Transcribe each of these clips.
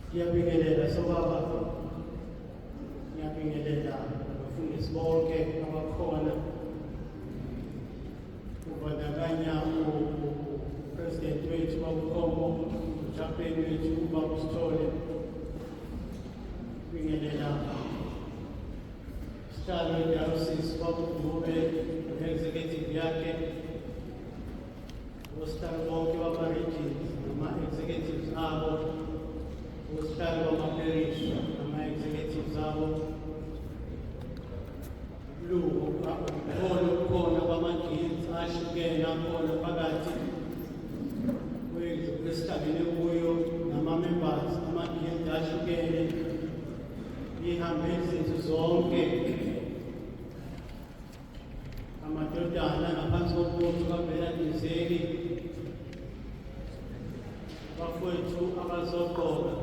Ngiyabingelela sobaba, ngiyabingelela abafundisi bonke abakhona, kubandakanya uPresident wethu Babukhomo, uChaplain wethu uBaba Sithole, ngibingelela Sihlalo weDiocese Baba Dube, ne-executive yakhe, osihlalo bonke bama-regions nama-executives abo, osihlalo bama-parish nama-executives abo, khona kwama-guilds ahlukene akhona phakathi kwendlu esihlangene kuyo nama-members ama-guild ahlukene, ihambe izinto zonke amadodana ngaphansi kobuso bavela Dizeli, bafowethu abazogqoka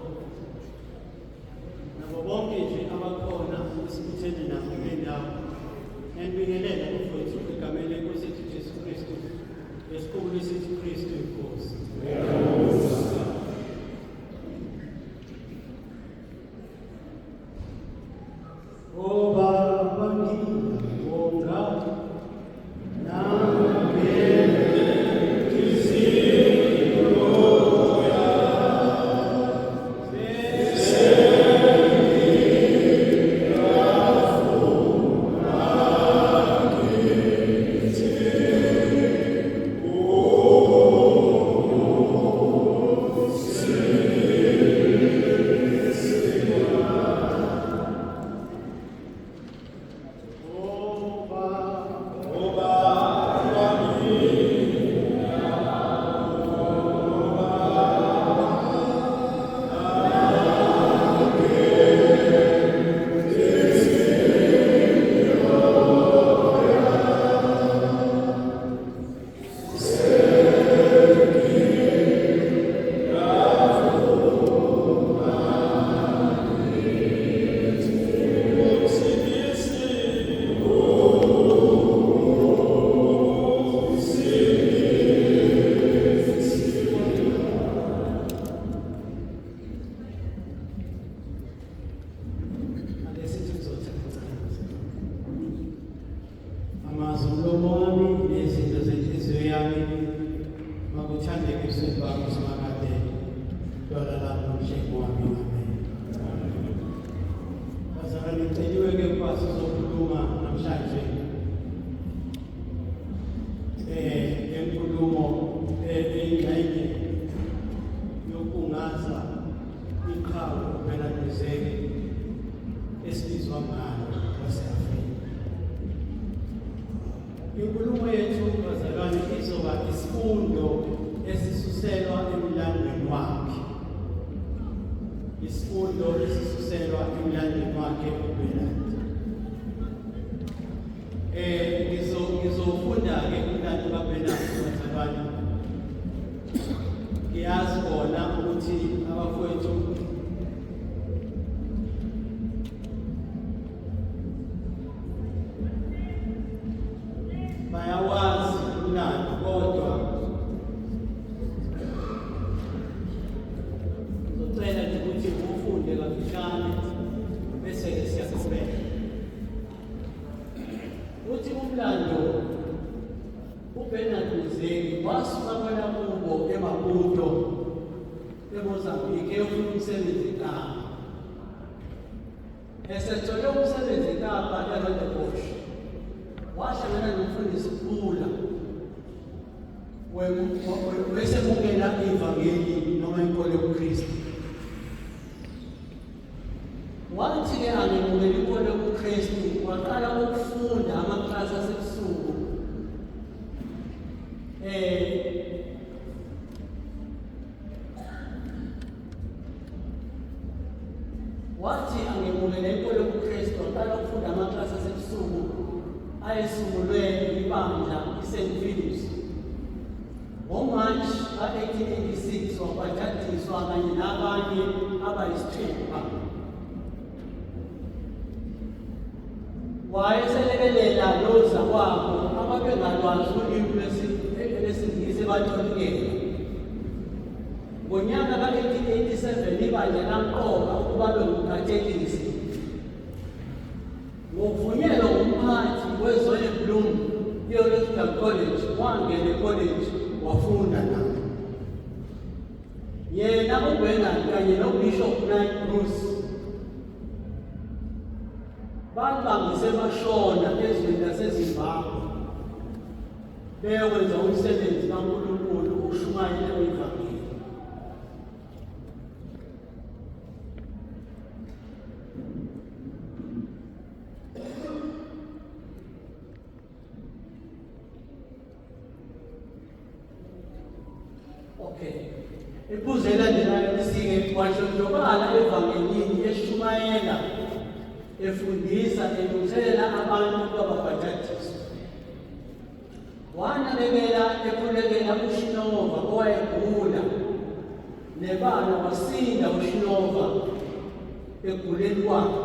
nabo bonke nje abakhona esibuthene nabo ngendawo. Ngiyabingelela bafowethu egameni leNkosi yethu Jesu Kristu, esikhulu esithi Kristu inkosi. Inkulumo yethu bazalwane izoba isifundo esisuselwa emlandweni wakhe. Isifundo esisuselwa emlandweni wakhe uBernard. Ngizofunda-ke umlando kaBernard bazalwane. Ngiyazi bona ukuthi abafowethu bayawazi umlando, kodwa ngizocela nje ukuthi ufunde kafushane bese-ke siyaqhubeka. Uthi umlando uBernard Mzeki wasuka kwelakubo eMaputo eMozambique eyofuna umsebenzi eKapa. Esethole umsebenzi eKapa eRondebosch, wahlangana nomfundisi uPhula wesemukela ivangeli noma inkolo yobuKristu. Wathi-ke angemukela inkolo yobuKristu, waqala ukufunda amaklasi asebusuku wathi angemukela inkolo yobuKristu, waqala ukufunda amaklasi asebusuku ayesungulwe ibandla iSt. Philips. NgoMarch ka-1886 wabhajadiswa kanye nabanye abayisithupha. Wayeselekelela nozakwabo ababengalwazi ulimi lwesiNgisi ebatolikela. Ngonyaka ka-1887 ibandla lamqoka ukuba abe ngumkathelisi. Ngokuvunyelwa umphathi weZonnebloem Theological College wangena ekholeji wafunda naye. Yena uBernard kanye noBishop Knight Bruce babambise eMashona ezweni laseZimbabwe beyokwenza umsebenzi kaNkulunkulu ushumayela ivangeli. Iphuzu elandelayo lisike washonjobala evangelini eshumayela efundisa elungiselela abantu kwababhapathiswa. Wanakekela ekhulekela uShinova owayegula nebala wasinda uShinova eguleni kwakhe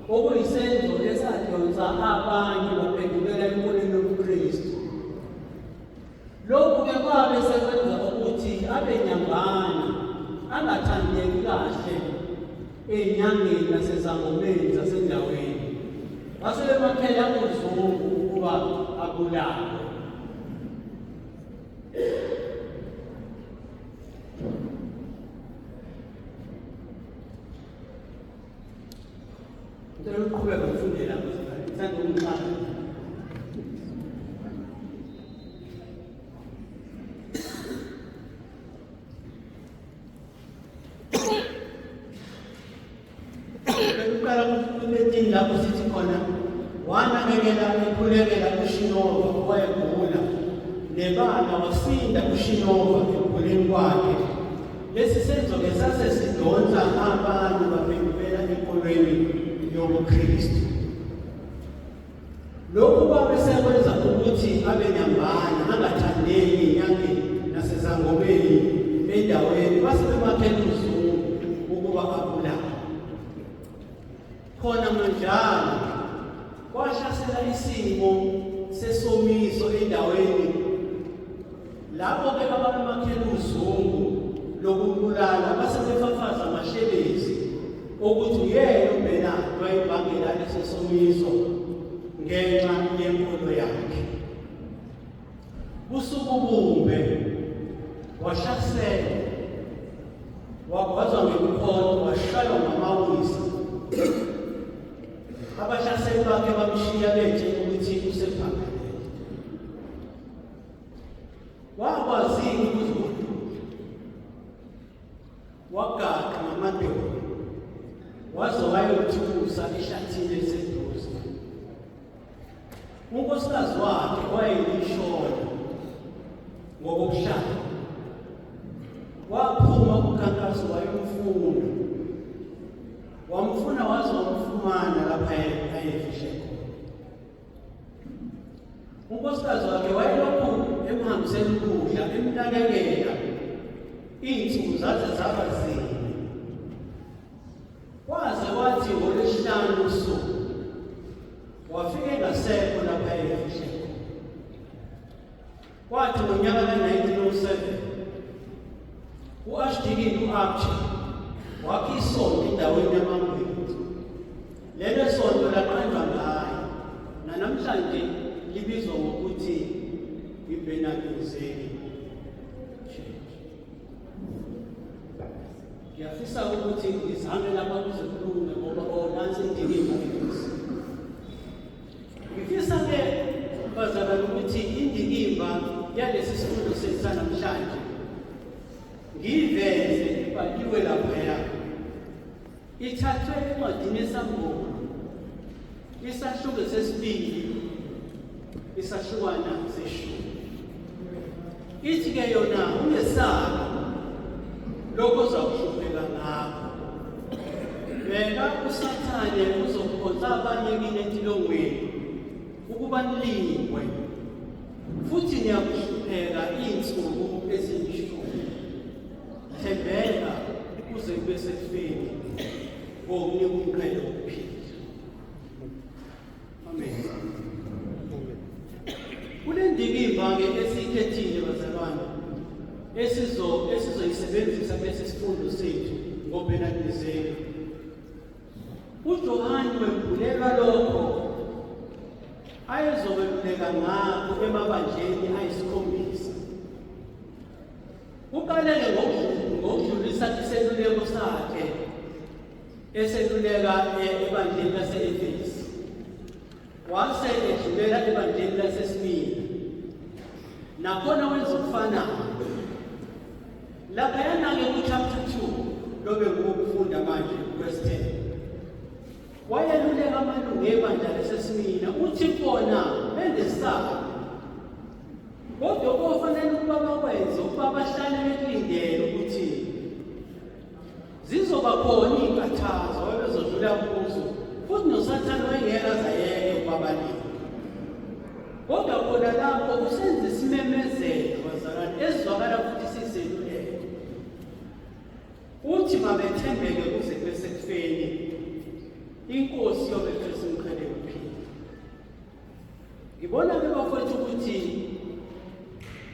okuyisenzo esadonsa abanye baphendukela enkolweni yobuKristu. Lokhu-ke kwabe sekwenza ukuthi abe nyambana angathandeki kahle ey'nyangeni nasezangomeni zasendaweni. Base bemakhela uZungu ukuba abulawe. Ngicela uqhubeke ngifundela ngithanda ukumqala. Lapho sithi khona wanakekela ekhulekela uShinova owayegula nebala wasinda uShinova eguleni kwakhe. Lesi senzo-ke sasesidonsa abantu baphendukela enkolweni yobuKristu. Lokhu kwabe sekwenza ukuthi abe nyambana angathandeki ey'nyangeni nasezangomeni endaweni base bemakhela uZungu ukuba abulawe. Khona manjalo kwashasela isimo sesomiso endaweni lapho-ke abamakhela uZungu lokubulala base befafaza amashelezi ukuthi uyena uBernard wayebangela lesi somiso ngenxa yenkolo yakhe. Usuku bumbe washasela wagwazwa ngemkhonto washaywa ngamawisa. Abashaseli bakhe bamshiya bethe ukuthi usephangalele. Wakwazini ukuziguqula, wagaqa ngamadolo waze wayothukusa eshathini eliseduze. Unkosikazi wakhe wayeyishona ngokokushada. Waphuma ukukhankaso wayomfuna. Wamfuna waze wamfumana lapha ayefishe khona. Unkosikazi wakhe wayelokhu emhambisela ukudla emnakekela. Iy'nsuku zaze zaba zine. Kwaze kwathi ngoLwesihlanu usuku wafika engasekho lapha ayefishe khona. Kwathi ngonyaka ka-1907 u-Archdeacon u-Archer wakhe isonto endaweni yamaMbindi. Lelo sonto laqanjwa ngaye nanamhlanje libizwa ngokuthi iBernard Mzeki Church. Ngiyafisa ukuthi ngizame lapha kuze kulunge ngoba nansi indikimba engithi. Ngifisa-ke bazalwane ukuthi indikimba yalesi sifundo sethu sanamhlanje ngiyiveze ibhaliwe laphaya. Ithathwe encwadini yeSangoma isahluko sesibili isahlukwana seshumi. Ithi-ke yona ungesabi lokho ozakuhlupheka ngakho. Bheka uSathane uzokhonza abanye kini entilongweni ukuba nilingwe, futhi niyakuhlupheka iy'nsuku eziyishumi. Thembeka kuze kube sekufeni ngokunika umqhele wokuphila. Amen. Kule ndikimba-ke esiyikhethile bazalwane esizoyisebenzisa kulesi sifundo sethu ngoBernard Mzimba. uJohane wembulelwa lokho ayezokweluleka ngakho emabandleni ayisikhombisa. Uqaleke ngokudlulisa iseluleko sakhe eseluleka ebandleni lase-Efesi, wase edlulela ebandleni laseSmyrna, nakhona wenza ukufanayo. Laphayana-ke ku-chapter 2 lobe ngokufunda manje verse 10, wayeluleka amalungu ebandla laseSmyrna uthi bona bendesaba, kodwa kofanele ukuba bakwenze ukuba bahlale bekulindele ukuthi zizoba khona iy'nkathazo abebezodlula kuzo, futhi noSathane wayengeke azayeke ukubabalika. Kodwa khona lapho usenza isimemezelo, bazalwane, esizwakala futhi siseluleko. Uthi mabethembeke kuze kube sekufeni, inkosi yobe sesimqhele ukuphila. Ngibona-ke bafowethu ukuthi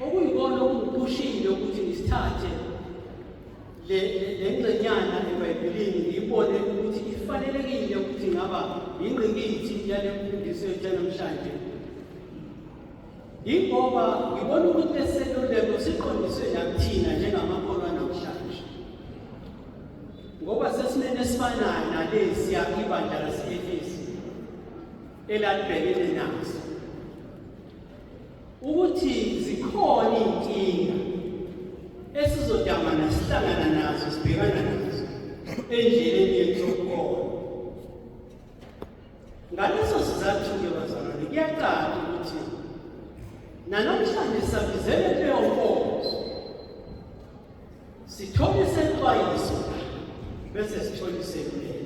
okuyikona okungiphushile ukuthi ngisithathe le ngxenyana eBhayibhelini ngiyibone ukuthi ifanelekile ukuthi ngaba yingqikithi yale mfundiso yethu namhlanje. Yingoba ngibona ukuthi leseluleko siqondiswe nakuthina njengamakholwa namhlanje, ngoba sesimene esifanayo nalesiya ibandla lase-Efesi elalibhekene naso, ukuthi zikhona iy'nkinga esizodamana sihlangana nazo, sibhekana nazo endleleni yethu yokukhona. Ngaleso sizathu-ke bazalwane, kuyaqala ukuthi nanamhlanje sabizele leyo nkonzo, sithole isexwayiso bese sithole iseluleko.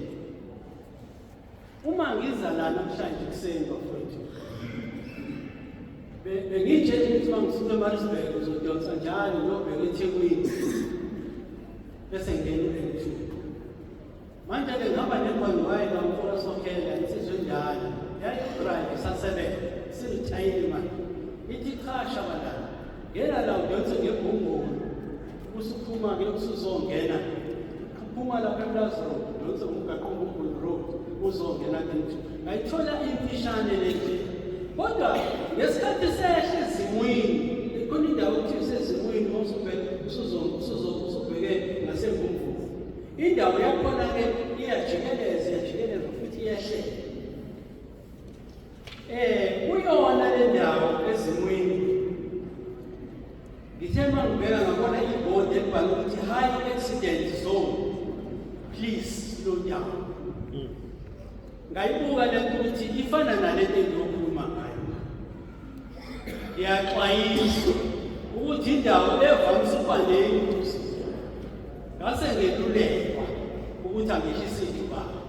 Uma ngiza la namhlanje kuseni bafowethu, bengitshela ukuthi uma ngisuka eMaritzburg uzodonsa njalo ngiyobheka eThekwini bese ngingena u-N2. Manje-ke ngihamba neGwayini kaMfula Sokhela, insizwa endala yayidrayiva isasebenza, sirithayile manje. Ithi cha shabalala, ngena la udonse ngeBhungulu, usuphuma-ke usuzongena, uphuma lapha ePlaza Road, udonse ngomgaqo uBhungulu Road, uzongena ku-N2. Ngayithola imfishane le. Kodwa ngesikhathi sehle ezimweni, khona indawo okuthiwa isezimweni usubheke ngasemvumvuvu. Indawo yakhona-ke iyajikeleza futhi iyahlela. Kuyona le ndawo ezimweni, ngithe uma ngibheka ngabona ibhodi elibhalwe ukuthi high accident zone, please slow down. Ngayibuka lento ukuthi ifana nalento engiyokhuluma ngayo. Ngiyaxwayisa ukuthi indawo evamise ukuba neyingozi, ngase ngelulekwa ukuthi angehlise ibanga.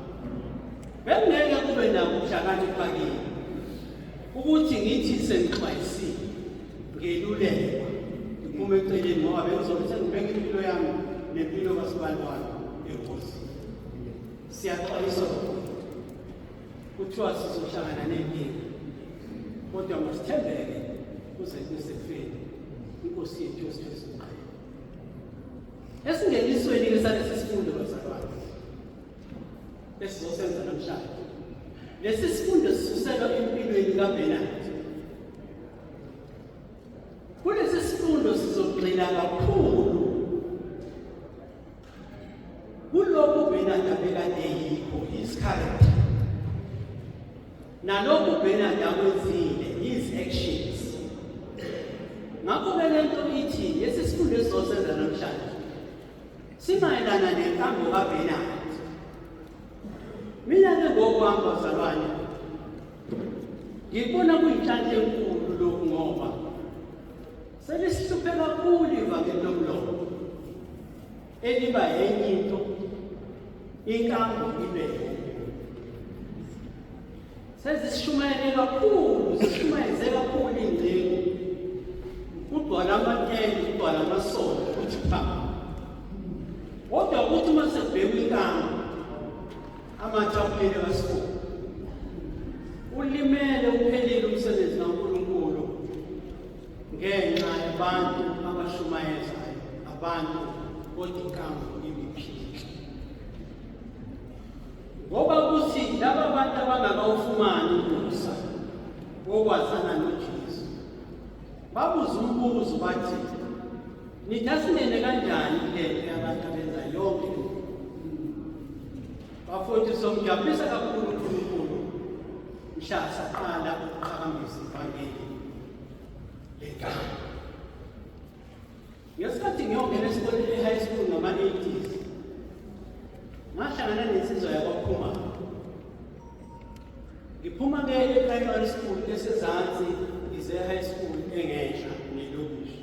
Bengeke kube nako ukuhlakanipha kimi ukuthi ngithi sengixwayisile ngelulekwa ngiphume eceleni, ngoba bengizobe sengibheka impilo yami nempilo kaSibanibani engozini. Siyaxwayisa kuthiwa sizohlangana nenkinga, kodwa masithembeke kuze kube sekufeni, inkosi yethu yosithwesibqaya. Esingenisweni-ke salesi sifundo bazalwane esizosenza namhlanje, lesi sifundo sisuselwa empilweni kaBernard. Kulesi sifundo sizogxila kakhulu kulokhu uBernard abekade yikho, his character, nalokhu uBernard akwenzile, his actions. Ngakho-ke lento ithi lesi sifundo esizosenza namhlanje simayelana nenkambo kaBernard. Mina-ke ngokwami bazalwane, ngibona kuyinhlanhla enkulu lokhu, ngoba selisihluphe kakhulu ivangeli lomlomo eliba yenye into, inkambo ibe sezisishumayele kakhulu, zishumayeze kakhulu ingcingo, kugcwala amakele, kugcwala amasondo ukuthi pha. Kodwa ukuthi uma sekubhekwa inkambo, amathapuleli kasifuba, ulimele uphelile umsebenzi kaNkulunkulu ngenxa yabantu abashumayezayo, abantu kodwa inkambo ibiphika. Ngoba kuthi laba bantu abangakawufumani umusa wokwazana noJesu babuza umbuzo bathi, nithasinene kanjani lento yabantu abenza yonke le nto? Bafowethu, somjabulisa kakhulu uNkulunkulu mhla saqala ukuqhakambisa ivangeli lenkamba. Ngesikhathi ngiyongena esikoleni e-high school ngama-80s, ngahlangana nensizwa yakwaPhumalo. Ngiphuma-ke e-primary school esezansi ize high school engenhla nelokishi.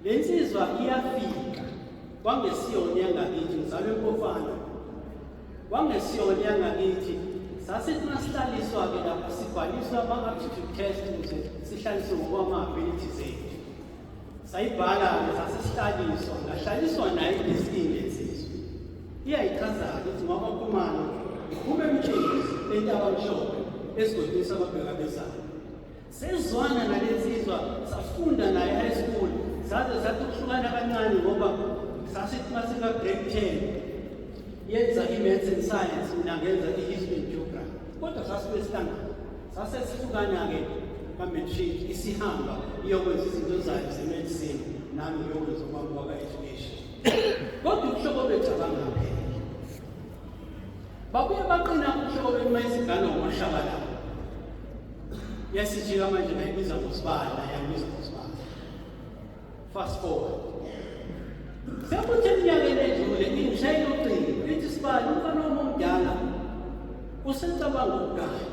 Le nsizwa iyafika kwangesiyona yangakithi, ngizalwe eMpofana. Kwangesiyona yangakithi sasithi nasihlaliswa-ke lapha sibhaliswa ama-aptitude test ukuze sihlaliswe ngokwama-ability zethu. Sayibhala-ke sasesihlaliswa, ngahlaliswa naye ngesinde nsizwa. Iyayichaza-ke ukuthi ngakwaPhumalo kube mtshengisi lento abamhlophe esigodini sababhekabezayo. Sezwana nale nsizwa, safunda naye high school, saze sathi ukuhlukana kancane ngoba sasithi masika grade 10 yenza i-maths and science, mina ngenza i-history and geography. Kodwa sasibe sihlangana, sasesihlukana-ke ka-matric isihamba iyokwenza izinto zayo ze-medicine, nami ngiyokwenza okwami kwaka-education. Kodwa ubuhlobo bethu abangapheli. Babuye baqina ubuhlobo bethu mayizingane ngoMashabalala. Yasijika manje ngayibiza ngoSibala, yayibiza ngoSibala. Fast forward. Sekuthi eminyakeni edlule ingishayile ucingo, lithi Sibala, umfana wami omdala usecabanga ukugaya.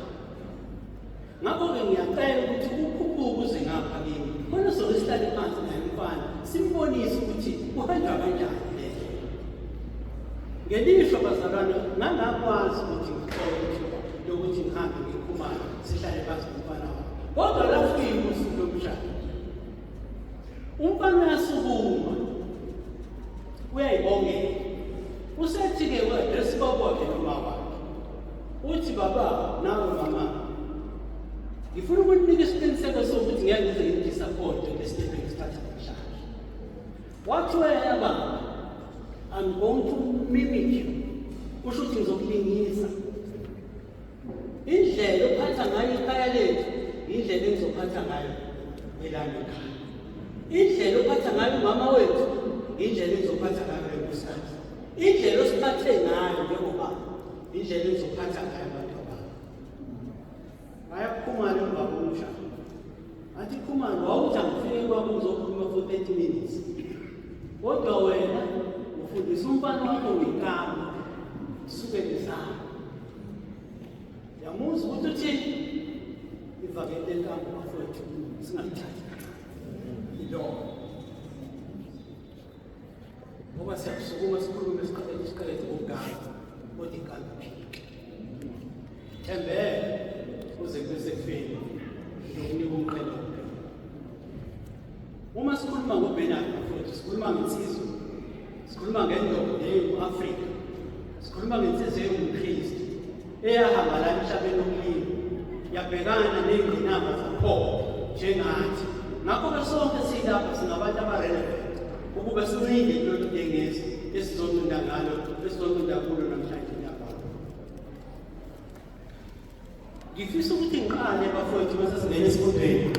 Ngakho-ke ngiyacela ukuthi ukhuphuke uze ngapha kimi. Khona soke sihlale phansi naye umfana, simbonise ukuthi kuhanjwa kanjani le nto. Ngelishwa bazalwane, ngangakwazi ukuthi ngithole ithuba lokuthi ngihambe ngikhumane sihlale phansi nomfana wami. Kodwa lafika usuku lomshado. Umfana uyasukuma, uyayibongela. Usethi-ke u-address kwakhe noma wakhe. Uthi, baba, nawe mama, ngifuna ukunika isiqiniseko sokuthi ngeke ngize ngidisappointe ngesitepe ngesikhathi somshado. Wathi wena baba, I'm going to mimic you. Kusho ukuthi ngizokulingisa. Indlela ophatha ngayo ikhaya lethu, indlela engizophatha ngayo elami ekhaya. Indlela ophatha ngayo umama wethu, indlela engizophatha ngayo enkosikazi. Indlela osiphathe ngayo njengobaba, indlela engizophatha ngayo abantu abami. Ayaphumana emva komshado. Athi Khumalo, wawuthi angifike kwakho ngizokhuluma for 30 minutes. Kodwa wena ufundisa umfana wakho ngenkamba, sukele zami. Yamuzwa ukuthi uthini? Ivakele lenkamba bafowethu, singalithathi. Yilona. Ngoba siyasukuma sikhulume isiqalethi ngokuganga, kodwa inkamba iphike. Thembele kuze kube sekufeni nokunika umqondo. Uma sikhuluma ngoBenard bafowethu, sikhuluma ngensizwa, sikhuluma ngendoda eyi-Afrika, sikhuluma ngensizwa ewumKristu eyahamba la emhlabeni omlimi, yabhekana ney'ngqinamba zakhona njengathi. Ngakho-ke sonke silapha singabantu abarelevant ukuba sincinde kulolu dengezi esizocunda ngalo, esizocunda kulo namhlanje nyabalo. Ngifisa ukuthi ngiqale bafowethu bese singena esifundweni.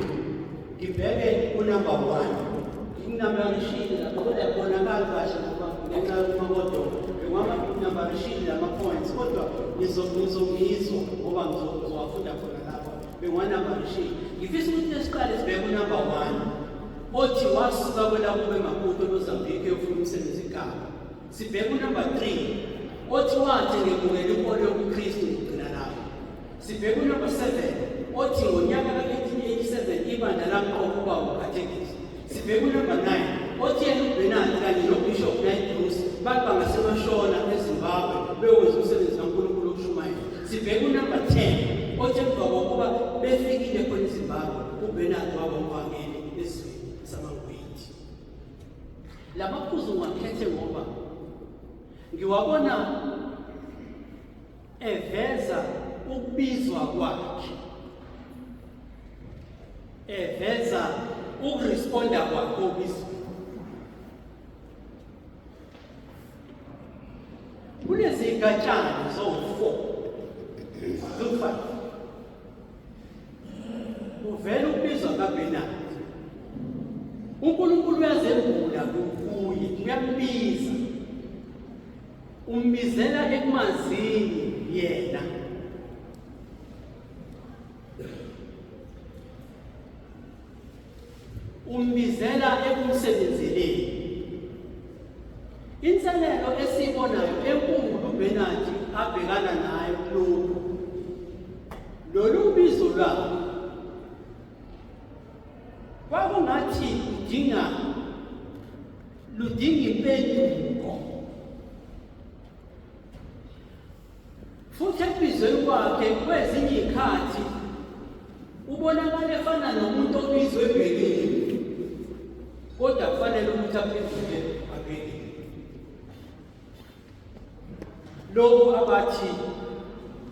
Ngibheke unumber 1. Inamba yeshini lapho kodwa yabonakala kahle ngoba ngenxa yokumakodo. Ngiwama rishini lama-points kodwa ngizongizwa ngoba ngizowafunda khona lapho. Bengiwanamba rishini. Ngifisa ukuthi esiqale sibheke unumber 1. Othi wasuka kwelabo beMaputo eMozambique eyofuna umsebenzi eKapa. Sibheke unumber 3. Othi wathi ngekubukela inkolo yobuKristu ngigcina lapho. Sibheke unumber 7. Othi ngonyaka ka-1887 ibandla lamqoka ukuba ucatechists. Sibheke unumber 9. Othi yena uBenard kanye noBishop Knight Bruce bathi bangasemashona eZimbabwe bewenza umsebenzi kaNkulunkulu wokushumayela. Sibheke unumber 10. Othi emva kokuba befikile khona eZimbabwe uBenard waba umvangeli esizweni samangwenya. Lamaphuzu ngakhethe ngoba ngiwabona eveza ukubizwa kwakhe, eveza ukuresponda kwakhe obizwa. kunezigatshana zo-4 zo-5 uvela ukubizwa kaBenadi. uNkulunkulu uyazembula kuye, uyambiza, umbizela ekumazini yena. Umbizela ekumsebenzeleni. Inselelo esibonayo enkulu uBenadi abhekana nayo lokhu, lolu bizo lwakhe kwakungathi ludinga impendulo, futhi ekubizweni kwakhe kwezinye izikhathi ubonakala efana nomuntu obizwe ebhekile, kodwa kufanele ukuthi aphendule abhekile. Lokhu abathi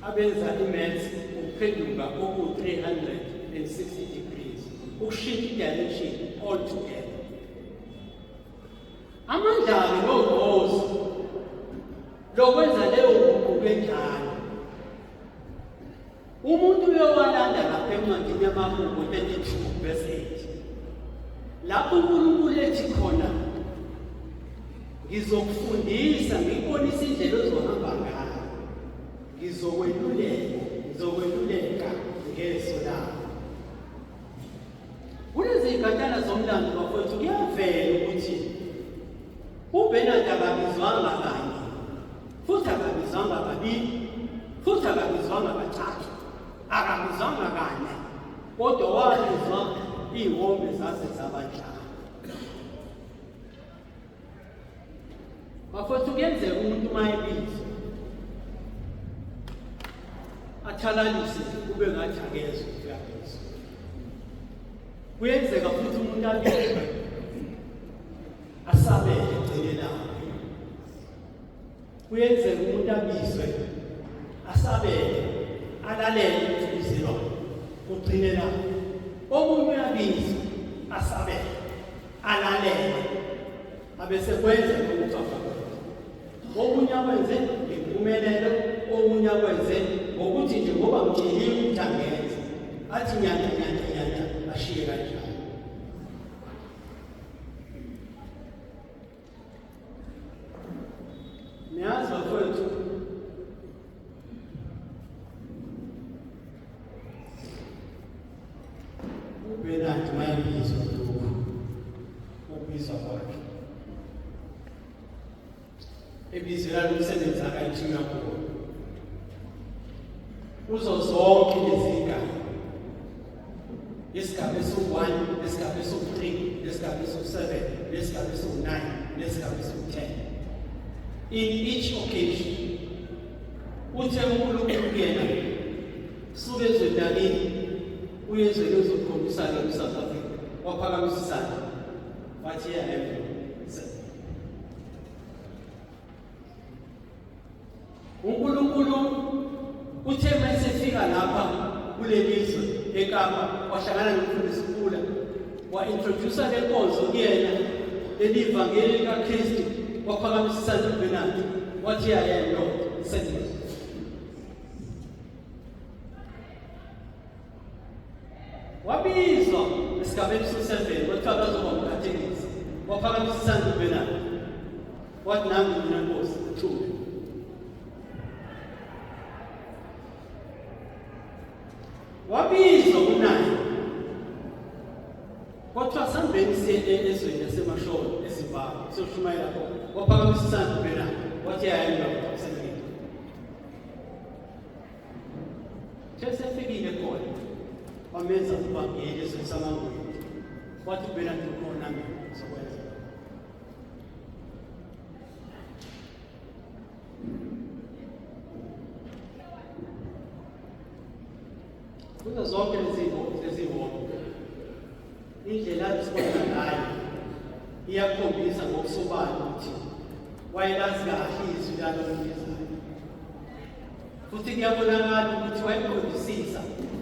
abenza imaths ukuphenduka oku-360 degrees, ukushintsha i-direction altogether. Amandla-ke nogqozi lokwenza leyo nguquko enjalo, umuntu uyowalanda lapha encwadini yamaHubo 32 verse 8, lapho uNkulunkulu ethi khona, ngizokufundisa, ngikubonisa indlela ozohamba ngayo, ngizokweluleka ngeso lakho. Kulezi zingatshana zomlando bafowethu kuyavela ukuthi uBenadi akabizwanga kanye, futhi akabizwanga kabili, futhi akabizwanga kathathu, akabizwanga kane, kodwa wabizwa iy'wombe zase zabanjalo. Bafowethu kuyenzeka umuntu uma ebizwa athalalise kube ngathi akezwa uyabizwa. Kuyenzeka futhi umuntu abizwe asabele egcine lapho. Kuyenzeka umuntu abizwe asabele alalele ukubizelwa ugcine lapho. Omunye uyabizwa asabele alalele abese kwenza ukuthi afake. Omunye akwenze ngempumelelo, omunye akwenze ngokuthi nje ngoba mtsheliwe ukuthi angenza, athi nyanda ashiye kanjalo. Niyazi bafowethu, uBenadi mayebizwa lokhu ukubizwa kwakhe, ebizela umsebenzi akayithiwa kuwo kuzo zonke lezi zigaba, isigaba esi-1, isigaba esi-3, isigaba esi-7, isigaba esi-9, nesigaba esi-10. In each occasion uthe uNkulunkulu kuyena suke ezwenanini uyezwele uzokhombisa-ke eSouth Africa, waphakamisa isandla wathi yena uNkulunkulu uthe mayesefika lapha kulelizwe eKapa, wahlangana nomfundisi uKula, wa-introducer le nkonzo kuyena, leli ivangeli likaKristu, waphakamisa isandla uBenadi wathi yena Lord send me. Wabizwa esigabeni so-7 wathiwa bazoba umkhathekisi, waphakamisa isandla uBenadi wathi nami mina Nkosi thume. Wabizwa uNayi kwathiwa sambeni siye ezweni laseMasholo eZimbabwe siyoshumayela khona, waphakamisa isandla uBenadi wathi yena usemini. Sefikile khona wamenza ubangeli ezweni samangweni, wathi uBenadi ukhona mina sokwenza. Kuzo zonke lezi zinto indlela esibona ngayo iyakhombisa ngokusobala ukuthi wayelazi kahle izwi lalomunizayo, futhi kuyabonakala ukuthi wayeqondisisa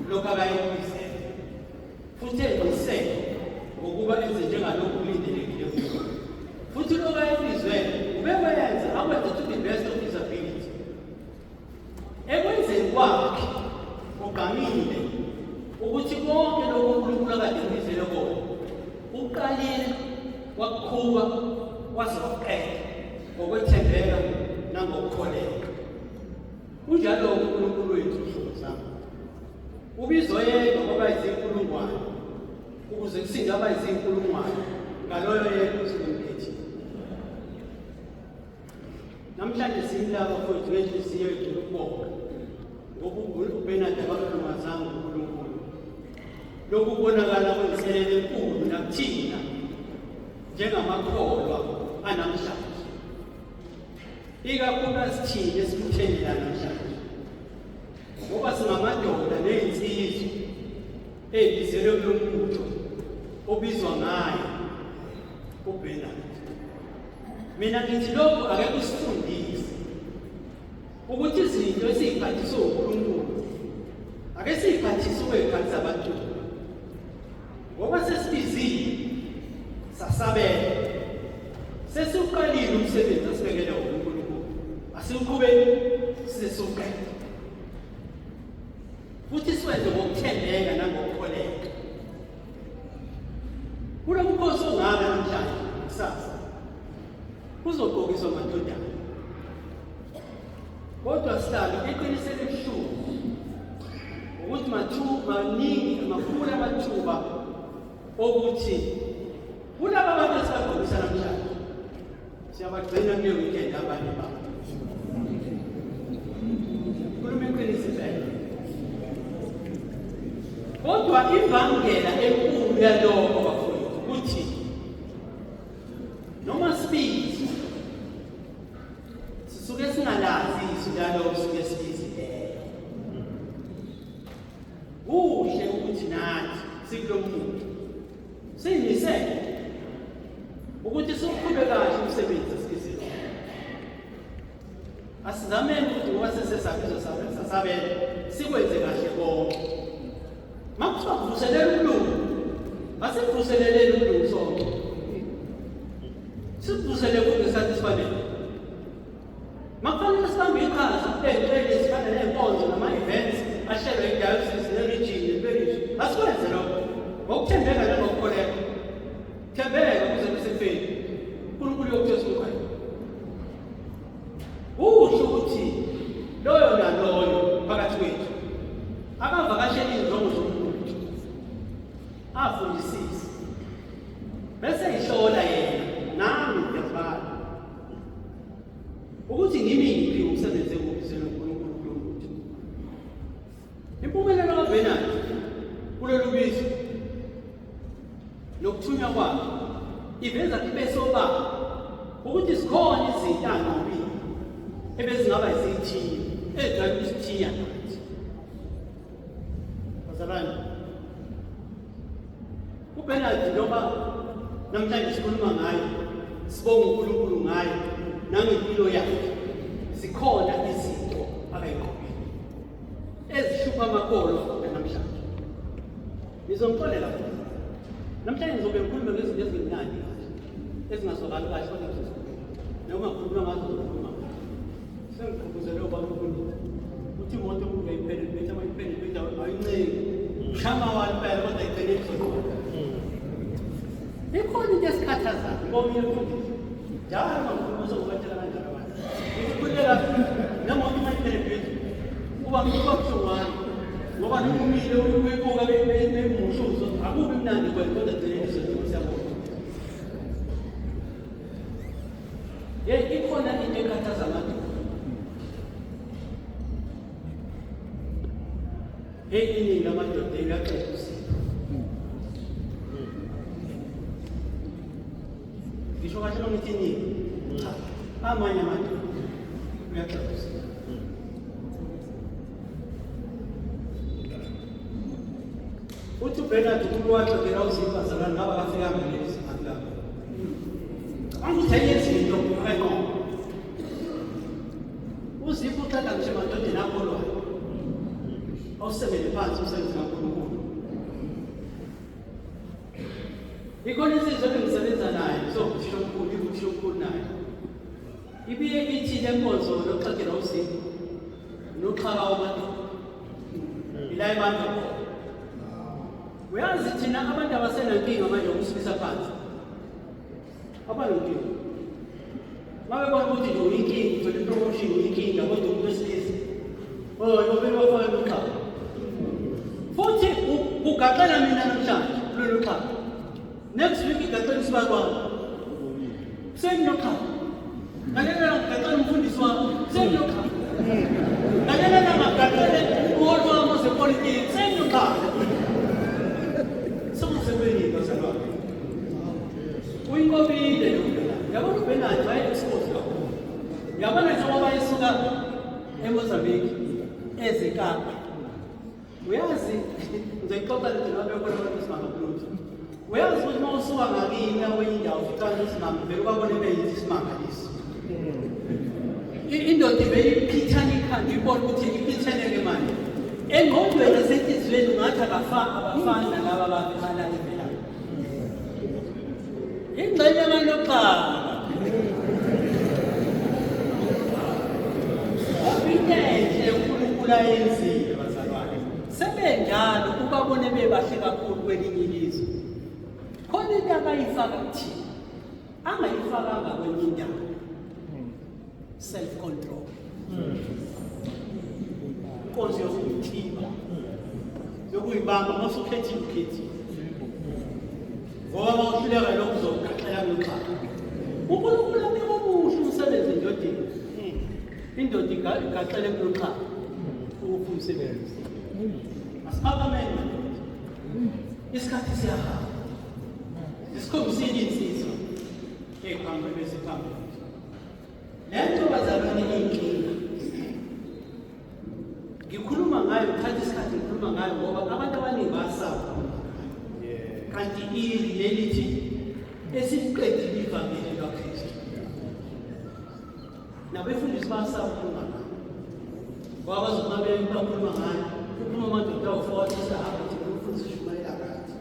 lokhu akayekubizele, futhi enisele ngokuba enze njengalokhu kulindelekile kuyo, futhi lokhu ayebizwe ubekwenza akwenze to the best of his ability. nangokukholeka. Kunjalo uNkulunkulu wethu hlobo sami. Ubizwa yedwa kwabayizinkulungwane ukuze kusinde abayizinkulungwane ngaloyo yedwa uSimphethe. Namhlanje siyilaba mfowethu ngenhliziyo yethu ukubonga ngoba uBernard akakhulumazanga uNkulunkulu. Lokhu kubonakala kwenselelo enkulu nakuthina njengamakholwa anamhlanje. Ikakhulukazi thina esikuthendela namhlanje. Ngoba singamadoda nezinsizwa ezibizelwe kulo mbutho obizwa ngayo uBernard. Mina ngithi lokhu ake kusifundise ukuthi izinto esiziphathiswe uNkulunkulu ake siziphathiswe ekhatsi abantu. Ngoba sesibizile sasabela sesiuqalile umsebenzi asibekele uNkulunkulu asiuqhubeni sesiuqede futhi siwenze ngokuthembeka nangokukholeka. Kulo mkhosi ongaka namhlanje kusasa kuzogqokiswa amadodana, kodwa sihlala eqinisele ebuhlungu ukuthi maningi amakhulu amathuba okuthi kulaba abantu esibagqokisa namhlanje siyabagcina kuleyo weekend abanye babo. Khuluma iqiniso impela. Kodwa imbangela enkulu yalokho bafowethu ukuthi noma sibizwa sisuke singalazi izwi lalokho sisuke sibizile. Kuhle ukuthi nathi sikulo muntu siyimisele ukuthi siqhube kahle umsebenzi esikizile. Asizameni ukuthi ngoba sesesabizwa sasabela sikwenze kahle konke. Makuthiwa kuvuselela ukulunga, asivuselelele ukulunga sonke. Sivusele kungesathi sifanele. Makufanele sibambe iqhaza ey'ntweni ezifana ney'nkonzo nama-events ahlelwe i-diocese ne-region ne-parish. Asikwenze lokho ngokuthembeka nangokukholeka. Thembeka kuze kusefeni. uNkulunkulu uyokuthola isikhuluphayo. Kuhle ukuthi loyo naloyo phakathi kwethu akavakashele izinjongo zomuntu afundisise bese ihlola yena nami ngiyabhala ukuthi ngimiphi umsebenzi ewubizelwe uNkulunkulu kulo muntu. Impumelelo kaBernard kulolu bizo nokuthunywa kwakhe iveza kibesoba ukuthi sikhona izinto angqobile ebezingaba yizithiyo ezidala isithiya nathi. Bazalwane, uBernard noma namhlanje sikhuluma ngayo sibonga uNkulunkulu ngayo nangempilo yakhe, zikhona izinto akayiqhubile ezihlupha amakholwa namhlanje. Ngizomxolela namhlanje ngizobe ngikhuluma ngezinto ezimnandi kahle ezingazwakali kahle kodwa noma ngikhuluma ngazo zokukhuluma sengigqugquzele uNkulunkulu ukuthi imoto ungayiphele bethe abayiphele bethe ayinceki ushama walipela kodwa igcine izokhona. Ikhona into esikhathazayo ngoba uyafundisa njalo mangikhuluma sokubatshela kanjalo abantu ngikukhuleka nemoto umayiphele bethe uba buhlungwana ngoba nomile uyibuka bemushuzo akubi mnandi kwena kodwa igcine izokhona. Siyabona ikhona into ekhathaza abantu. Iningi lamadoda liyaqeda usiko. Ngisho kahle noma ngithi iningi, cha, amanye amadoda uyaqeda usiko. Uthi uBernard umuntu waqedela usiko bazalwane ngaba kafikanga ngelezi akulapho. Angithenye izinto ayinqobo. Uzipho uqeda ngisho emadodeni akholwayo. Awusemele phansi umsebenzi kaNkulunkulu. Ikhona insizwa engisebenza naye sokusho omkhulu naye. Ibiye ithi le nkonzo lokuqedela usiko noxhaka wamadoda. Ila ebandla khona. Uyazi thina abantu abasenankinga manje ukusibisa phansi. Abanonkinga. Uma bebona ukuthi nje uyinkinga, uthola i-promotion uyinkinga, kodwa umuntu wesilisa. Yobeni bafaka emkhaya. Futhi ugaxela mina namhlanje kulolu khaya. Next week igaxela isibani wami. Senginokhala. Ngalelela ngaxela umfundisi wami. Senginokhala. Ngalelela ngaxela umholi wami wezepolitiki. Senginokhala. Sokusebenza bazalwane. Uyinqobile lokho. Yabona uBenard waye-expose kakhulu. Yabona njengoba esuka eMozambique ezeKapa. Uyazi ngizexoxa nje nabekho isimanga blues. Uyazi ukuthi uma usuka ngakini kwenye indawo ufika isimanga vele ubabone beyithi isimangaliso. Indoda beyiphithana ikhanda ibona ukuthi iphithaneke manje. Engqondweni nasenhliziyweni ungathi abafana laba abakhala impela. Ingxenye yamanqaba. Obinenhle uNkulunkulu ayenzile bazalwane. Sebenjalo ubabone bebahle kakhulu kwelinye ilizwe. Khona into akayifaka kuthina. Angayifakanga kwenye indawo. Self control. Inkonzo yokuyithiba. Yokuyibamba masukhethile ukhethi. Ngoba uhluleka lokho uzoqaxela ngexhala. uNkulunkulu anika omusha umsebenzi endodeni. Indoda igaxele ngexhala. Ukuphi umsebenzi? Asimakamele madoda. Isikhathi siyahamba. Isikhombisile insizwa. Ekhambe bese phambili. Lento bazalwane inkinga. Ngikhuluma ngayo uthatha isikhathi ngikhuluma ngayo ngoba abantu abaningi basaba. Kanti ilelithi esiqedile ivangeli likaKristu. Nabefundisi basaba ukukhuluma ngayo. Ngoba bazomabela bakhuluma ngayo. Ukhuluma amadoda awu-40 sahamba thina umfundisi Shumayela kathi.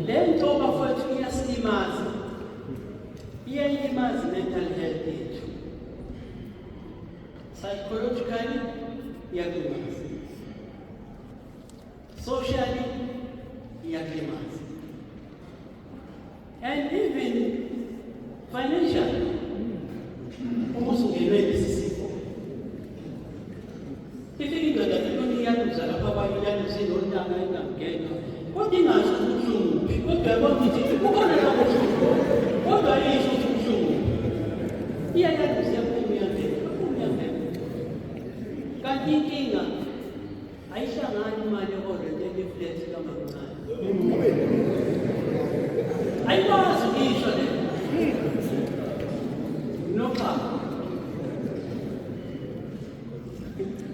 Lento bafowethu iyasilimaza. Iyayilimaza mental health yethu. Psychologically iyalimaza. Socially iyalimaza. And even financially. Umusungene lesisifo. Indoda iyaluza lapha abanye iyaluza nolanga ingangena. Kodwa ingasho ubuhlungu. Kodwa yabona ukuthi kukhona lapho ubuhlungu. Kodwa ayisho ubuhlungu. Iyaluza yaphuma. Kanti inkinga ayihlangani imali eholwe neflat kaMancane. Ayikwazi ukisho le. Nokha.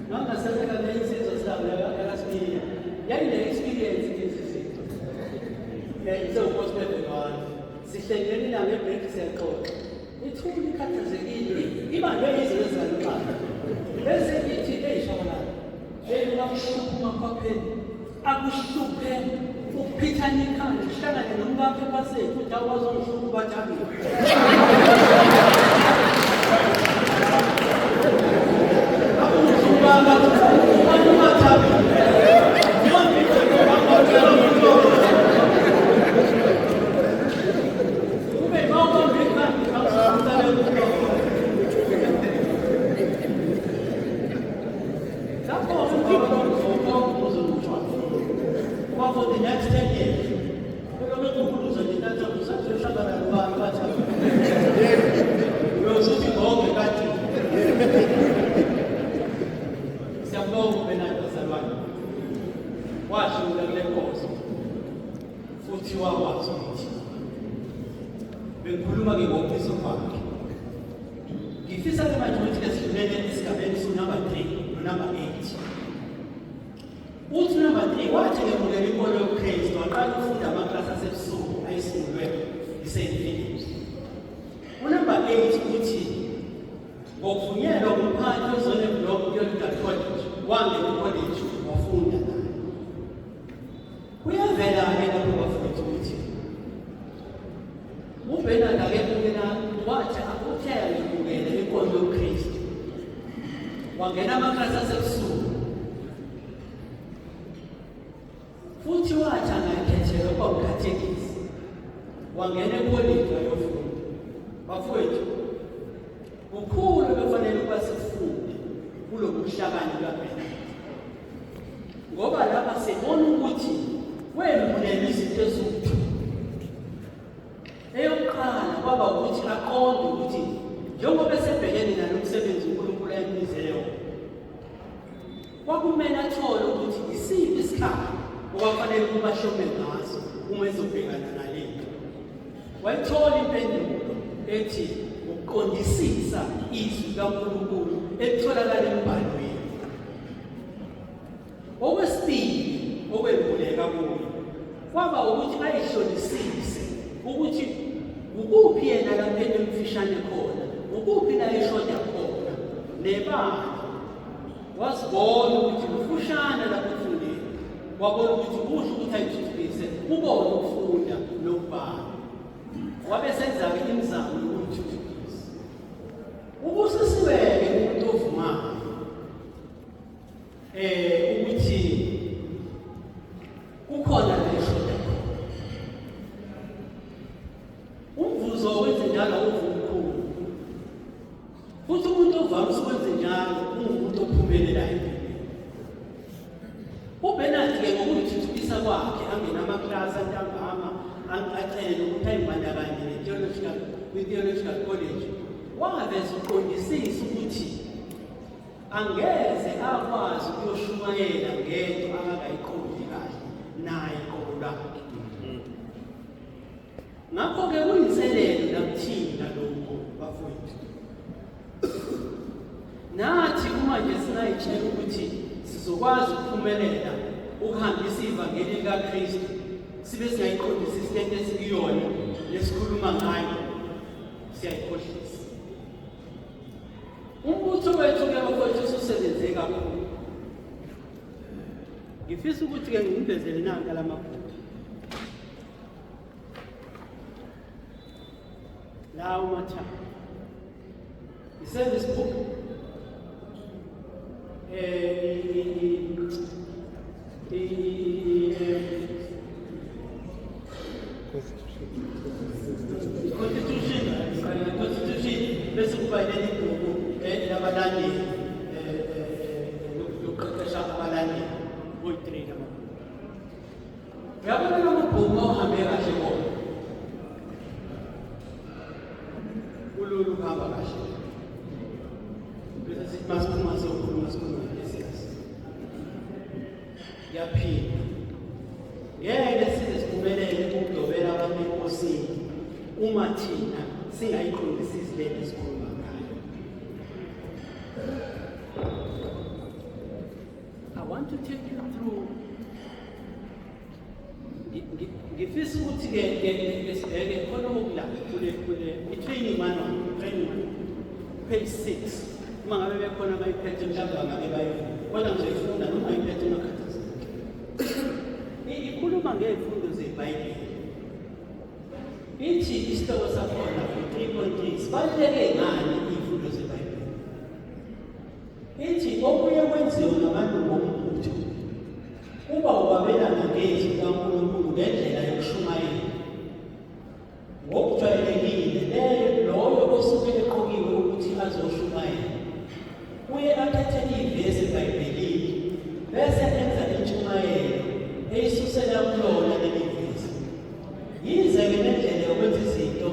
Nangasebenza neyizizwe zabo yakasiya. Yayile experience ngezizinto. Isewugospel one. Sihlengene la ngebreak siyaqoqa. Ithuli ikhathazekile. Ibanjwe izinto ezizaluqala. Bese ithi eyishabalala. Uyakuhlupha kwaphela. Akuhluphe ukuphithana ikhanda uhlangane nomkakhe basethu uthi awazongihlupha ubathabile. For the next 10 years, we're going to put us on the next Uthi number 3 wathi ngemukela inkolo yoKristu waqala ukufunda amaklasi asebusuku ayisungulwe iSt Philip's. Unumber 8 uthi ngokuvunyelwa kumphathi wezone block yoLuther College wangena college wafunda naye. Kuyavela-ke lapho bafowethu ukuthi uBenard akekungena wathi akuthele ukungena inkolo yoKristu. Wangena amaklasi asebusuku. Futhi wathi angakhethelwa kwawukhathekisi. wangena ekoleni ayofunda. Bafowethu, kukhulu bekufanele ukuba sifunde kulo buhlakani kaBenadi. Ngoba lapha sibona ukuthi wembulela izinto ezithu. Eyokuqala kwaba ukuthi aqonde ukuthi njengoba esebhekene nalomsebenzi uNkulunkulu ayemizele wona, kwakumele athole ukuthi isiphi isikhathi okwafanele ukuba shome ngaso uma ezobhekana nalento. Wayithola impendulo ethi ukuqondisisa izwi kaNkulunkulu elitholakala embhalweni. Okwesibili okwembuleka kuyo kwaba ukuthi ayihlolisise ukuthi ukuphi yena lapha emfishane khona, ukuphi la eshoda khona, nebala. Wasibona ukuthi ufushana lapha efundeni, wabona ukuthi kuhle ukuthi ayithuthukise ubone ukufunda nokubala. Wabe senza-ke imizamo yokuyithuthukisa. Ubusisiweke umuntu ovumayo ukuthi kukhona la eshoda khona. Umvuzo wenze njalo uvumkhulu. Futhi umuntu ovamise ukwenza njalo ungumuntu ophumelelayo empilweni. uBenadi-ke ngokuyithuthukisa kwakhe angena amaklasi antambama acele ukuthi ayibandakanye kwi-theological college, waveza uqondisisa ukuthi angeze akwazi ukuyoshumayela ngento angakayiqondi kahle naye qobo lakhe. Ngakho-ke kuyinselelo nakuthina lokho bafowethu. Nathi uma nje singayitshela ukuthi sizokwazi ukuphumelela ukuhambisa ivangeli likaKristu, sibe singayiqondisisi lento esikuyona nesikhuluma ngayo, siyayikhohlisa. Umbutho wethu-ke bafowethu ususebenze kakhulu. Ngifisa ukuthi-ke ngimvezele nanka lamabhuku lawo mathathu. I-service book, Constitution, bese kuba leli bhuku labalandeli lokuqeqesha abalandeli boyi-3 lamabhuku. Uyabona lamabhuku awuhambe kahle bona, ululu kuhamba kahle. Bese sithi masikhuluma lesiyazi ngiyaphinda. Ngeke size siphumelele ukudobela abantu enkosini uma thina singayiqondisisi lento esikhuluma ngayo. I want to take you through. Ngifisa ukuthi-ke sibheke khona okulapha kule i-training manual, page 6. Uma ngabe bekhona abayiphethe mhlawumbe bangabe bayifunda, kodwa ngizoyifunda noma ayiphethe emakhathazini. Ikhuluma ngey'fundo zebhayibheli. Ithi isihloko sakhona 3.3 sibaluleke ngani iy'fundo zebhayibheli. Ithi okuye kwenziwe ngabantu bombutho kuba ukwabelana ngezwi likaNkulunkulu ngendlela yokushumayela. Ngokujwayelekile loyo osuke eqokiwe ukuthi azoshumayela uye akhethe ivesi eBhayibhelini bese enza intshumayelo eyisusela kulona leli vesi. Yize-ke nendlela yokwenza izinto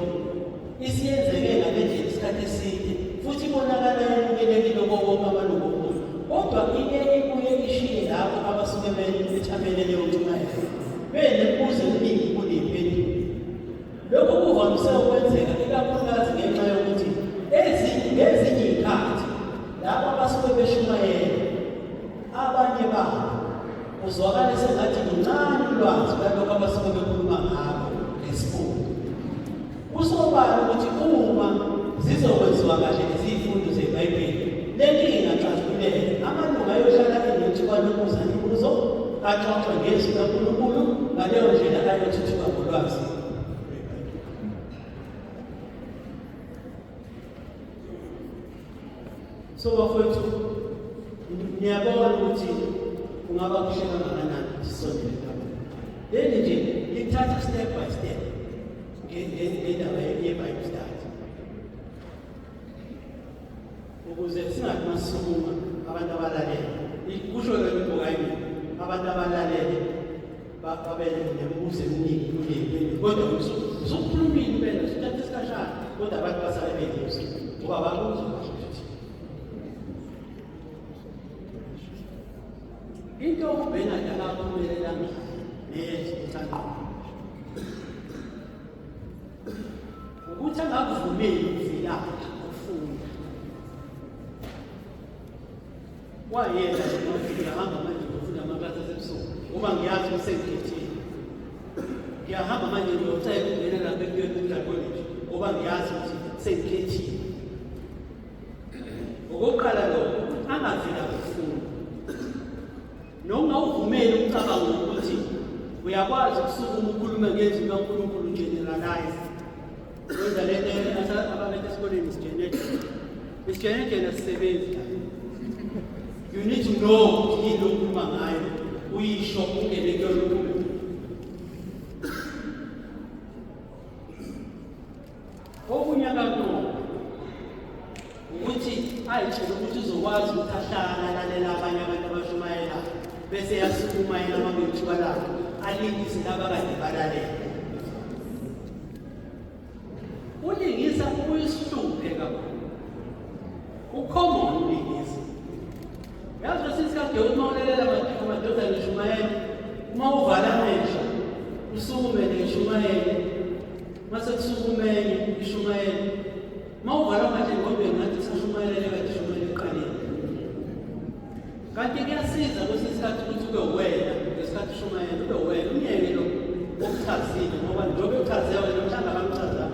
isiyenzeke ngalendlela isikhathi eside futhi ibonakala yamukelekile bonke amalungu omuzi, kodwa ike ibuye ishiye labo abasuke bethamele leyo ntshumayelo benemibuzo eminingi kuney'mpendulo. Lokhu kuvamise ukwenzeka ikakhulukazi ngenxa yokuthi ngezinye iy'khathi labo abasuke beshumayela abanye babo uzwakale sengathi luncane ulwazi lwalokho abasuke bekhuluma ngabo ngesifundo. Kusobala ukuthi uma zizokwenziwa kahle leziy'fundo zebhayibheli, le nkinga ingaxazululeka. Amalungu ayohlala enethuba lokubuza imibuzo, axoxe ngezwi likaNkulunkulu, ngaleyo ndlela ayothuthuka ngolwazi. So bafowethu, ngiyabona ukuthi kungaba kuhle kangakanani ukuthi sisondele ndawonye. Leli nje lithatha step by step. ngendaba ye-Bible study. Ukuze singathi masisukuma abantu abalalele. Kusho lokho ibhokayini abantu abalalele babe nemibuzo eminingi kuleli kodwa usukhuluma impela sithatha isikhashana kodwa abantu basale beyibuza ngoba babuza ukuthi into ubhena akaphumelela nezithando ukuthi angakuvumeli ukuvilapha ukufunda wayena ngiyahamba manje ngifunda amaklasi asebusuku uma ngiyazi usengikhethile ngiyahamba manje ngiyocela ukungena lapha ePureland College ngoba ngiyazi ukuthi sengikhethile okokuqala lokho angavila ukufunda noma uvumele ukucabanga ukuthi uyakwazi ukusukuma ukhuluma ngezinto kaNkulunkulu generalize wenza lento ababethe esikoleni isijenejene asisebenzi. You need to know ukuthi yini okhuluma ngayo uyisho ungene kuyona ukhuluma. Okunye kakhulu ukuthi ayitshela ukuthi uzokwazi ukuthi ahlala alalela abanye abantu abashumayela bese yasukuma yena amabethuba lakho alingise laba kade balalela. Ulingisa uyisihluphe kakhulu. Ucommon ulingisa. Yazi sesikade umawulelela amadoda neshumayela uma uvala amehlo usukume neshumayela mase kusukumenye ishumayela mawuvala amehlo ngobe ngathi sashumayela kade shumayela eqaleni. Kanti kuyasiza kwesikhathi ukuthi ube wena ngesikhathi shumayela ube wena unyeke lo okuchazile ngoba njengoba uchazewe wena mhlanga bamchaza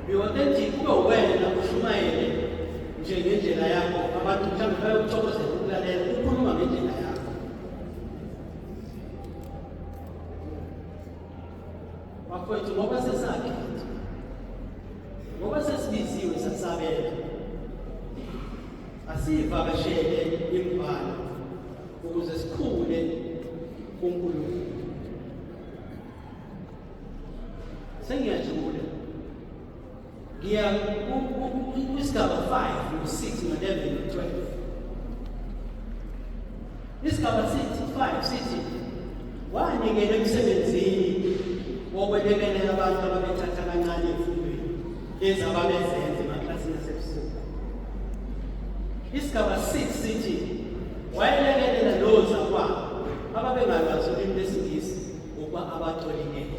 be authentic ube wena ushumayele njengendlela yakho abantu mhlawumbe bayokuthokozela ukulalela ukhuluma ngendlela yakho. Bafowethu ngoba sesakhe ngoba sesibiziwe sasabela asivakashele imbala ukuze sikhule kuNkulunkulu. Sengiyajula ngiya kwisigaba 5 no-6 no-11 no-12. Isigaba 5 sithi wanikela emsebenzini wokwelekelela abantu ababethatha kancane emfundweni lezi ababezenza emaklasini asebusuku. Isigaba 6 sithi wayelekelela those akwabo ababengalwazi ulimi lwesiNgisi ukuba abatolingele.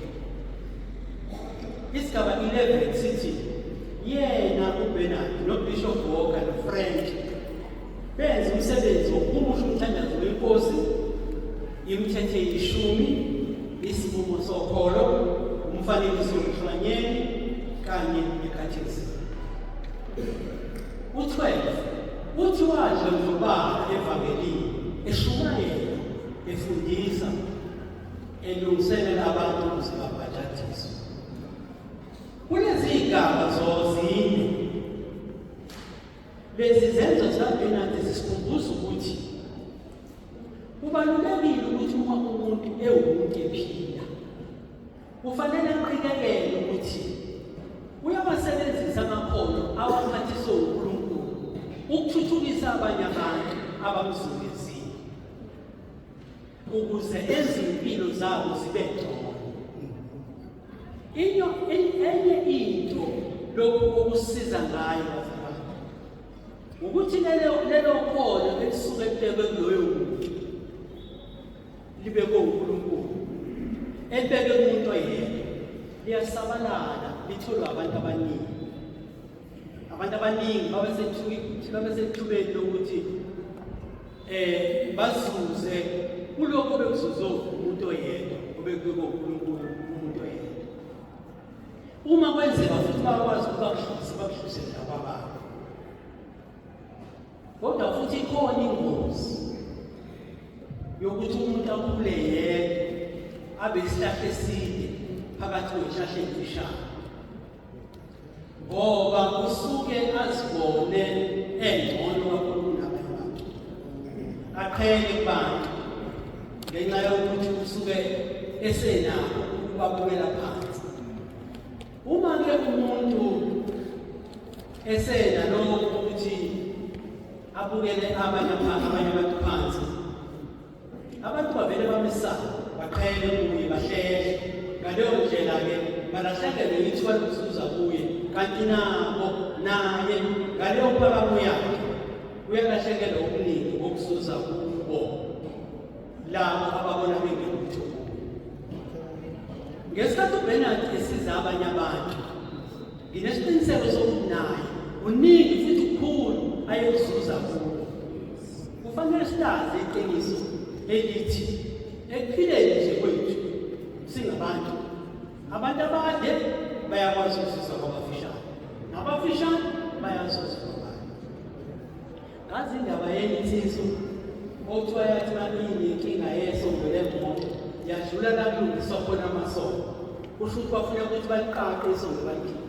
Isigaba 11 sithi yena uBernard noBishop Walker noFrank benza umsebenzi wokuhumusha umthandazo wenkosi, imithetho eyishumi, isibumo sokholo, umfanekiso womhlanyeli kanye nekhathesi. U-12 uthi wadla ngobala evangelini eshumayela efundisa elungiselela abantu ukuze babhaphathizwe. Kulezi igaba zozine lezi zenzo zikaBernard zisikhumbuza ukuthi kubalulekile ukuthi uma umuntu ewumuntu ephila kufanele aqikekele ukuthi uyawasebenzisa amakhono awaphathiswe uNkulunkulu ukuthuthukisa abanye abantu abamzungezile ukuze ezimpilo zabo zibe ngcono. Enye into lokhu okusiza ngayo bazalwane ukuthi lelo khono elisuke libekwe kuloyo muntu libe kuNkulunkulu ebeke umuntu oyedwa liyasabalala litholwa abantu abaningi. Abantu abaningi babesethubeni lokuthi bazuze kulokho bekuzuze umuntu oyedwa obekwe kuNkulunkulu umuntu oyedwa. Uma kwenzeka futhi bakwazi ukubakuhluse abababa. Kodwa futhi ikhona ingozi yokuthi umuntu akhule yedwa abe isihlahla eside phakathi kwezihlahla ezifishane ngoba usuke azibone engcono kakhulu kunabanye abantu. Aqhele kubantu ngenxa yokuthi usuke esenakho ukubabukela phansi. esena lokho ukuthi abukele abanye abantu phansi. Abantu bavele bamesaba, baqhele kuye, bahlehla. Ngaleyo ndlela-ke balahlekelwe ithuba lokuzuza kuye, kanti nabo naye ngaleyo mpakamo yakhe uyalahlekelwa okuningi ngokuzuza kubo labo ababona bengelutho. Ngesikhathi uBernard esiza abanye abantu, nginesiqiniseko sokuthi naye uningi futhi kukhulu ayekuzuza kubo. Kufanele silazi iqiniso elithi ekuphileni nje kwethu singabantu, abantu abade bayakwazi ukuzuza kwabafishane, nabafishane bayazuza kwabanye. Ngazi indaba yeninsizwa okuthiwa yathi inenkinga yesonto lemoto yadlula lakulungiswa khona amasondo. Kusho ukuthi bafuna ukuthi baliqaqe isondo balikhiphe,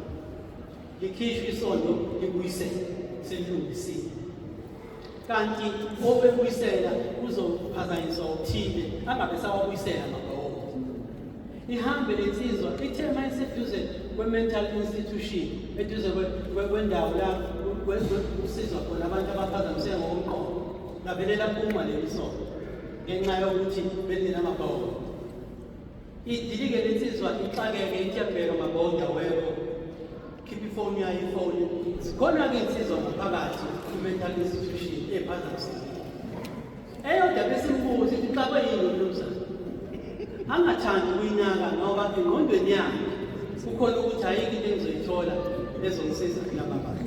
likhishwe isondo libuyisele selilungisiwe. Kanti obebuyisela kuzophazanyiswa okuthile, angabe sawabuyisela amabhoko. Ihambe lensizwa ithe mayiseduze kwe-mental institution, eduze kwendawo la kusizwa khona abantu abaphazamiseke ngokomqondo, lavele laphuma leli sondo ngenxa yokuthi belinamabhoko. Idilike lensizwa ixakeke ithi yabheka amabhoko awekho, khipha ifoni yayo ifoni. Zikhona-ke insizwa ngaphakathi ku-mental institution ephazamiseke. Eyodwa besimbuza ithi xa kweyini umnumzane, angathandi ukuyinaka ngoba engqondweni yakhe kukhona ukuthi ayikho into engizoyithola ezomsiza kulaba bantu.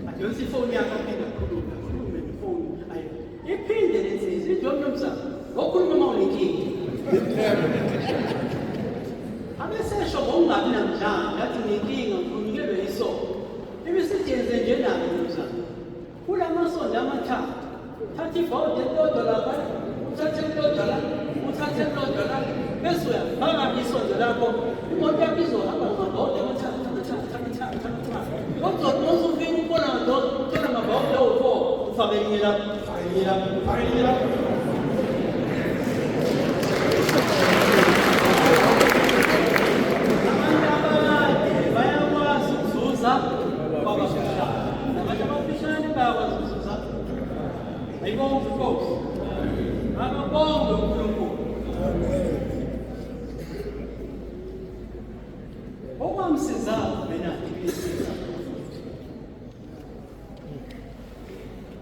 Adonsa ifoni yakhe aphinde akhulume nefoni. Iphinde lensizwa ithi umnumzane, ngokhuluma uma unenkinga. Abesesho ngokungabi namdlandla athi nginenkinga ngikhulunyelwe yisondo. Ibisithi yenze njenani umnumzane? Kula masondo amathathu, thatha ibhodi elilodwa lapha, uthathe elilodwa la, uthathe elilodwa la, bese uyafaka isondo lakho, imoto yakho izohamba ngamabhodi amathathu. Kodwa uma usufika ukubona uthola amabhodi awu-4, ufake elinye lapho, ufake elinye lapho, ufake elinye lapho.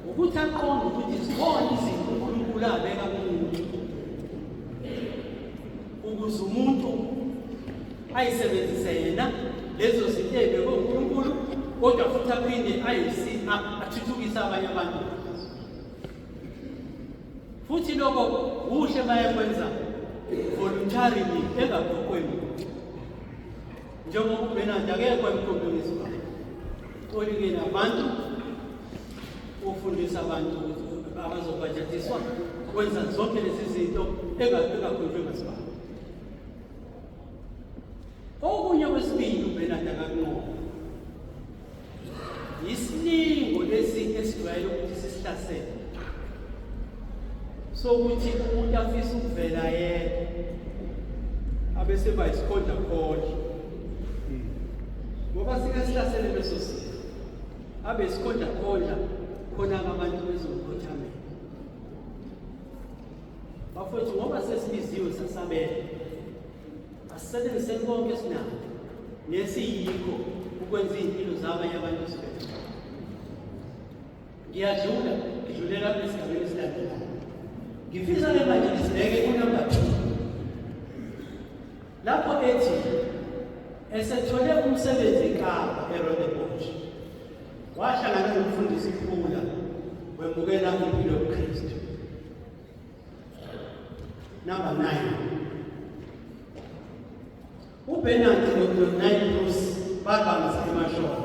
Ukuthi aqonde ukuthi zikhona izinto uNkulunkulu abeka kumuntu ukuze umuntu ayisebenzise yena lezo zinto ezibekwe uNkulunkulu, kodwa futhi aphinde athuthukise abanye abantu. Futhi lokho kuhle bayakwenza voluntarily engakhokhweni, njengoba uBernard akekho emkhombeni wesibalo. Kolike nabantu ufundisa abantu abazobhajatiswa kwenza zonke lezi zinto engakhonjwe ngesibalo. Okunye kwesibili uBernard akakunqoba isilingo lesi esijwayele ukuthi sisihlasele, sokuthi umuntu afisa ukuvela yedwa abese bayisikhonda khona, ngoba sike sihlasele leso sifo abe sikhonda khona abantu bezokhothamela. Bafowethu, ngoba sesibiziwe sasabela, asisebenziseni konke esinako nesiyikho ukwenza iy'mpilo zabanye abantu esibhedlela. Ngidlulela esigabeni esilandelayo. Ngifisa-ke manje sibheke ku-number 2 lapho ethi esethole umsebenzi eKapa eRondebosch wahlangana nomfundisi Phula wemukela impilo yobuKristu. Number 9, uBernard noDonald Bruce babambisa emashoko.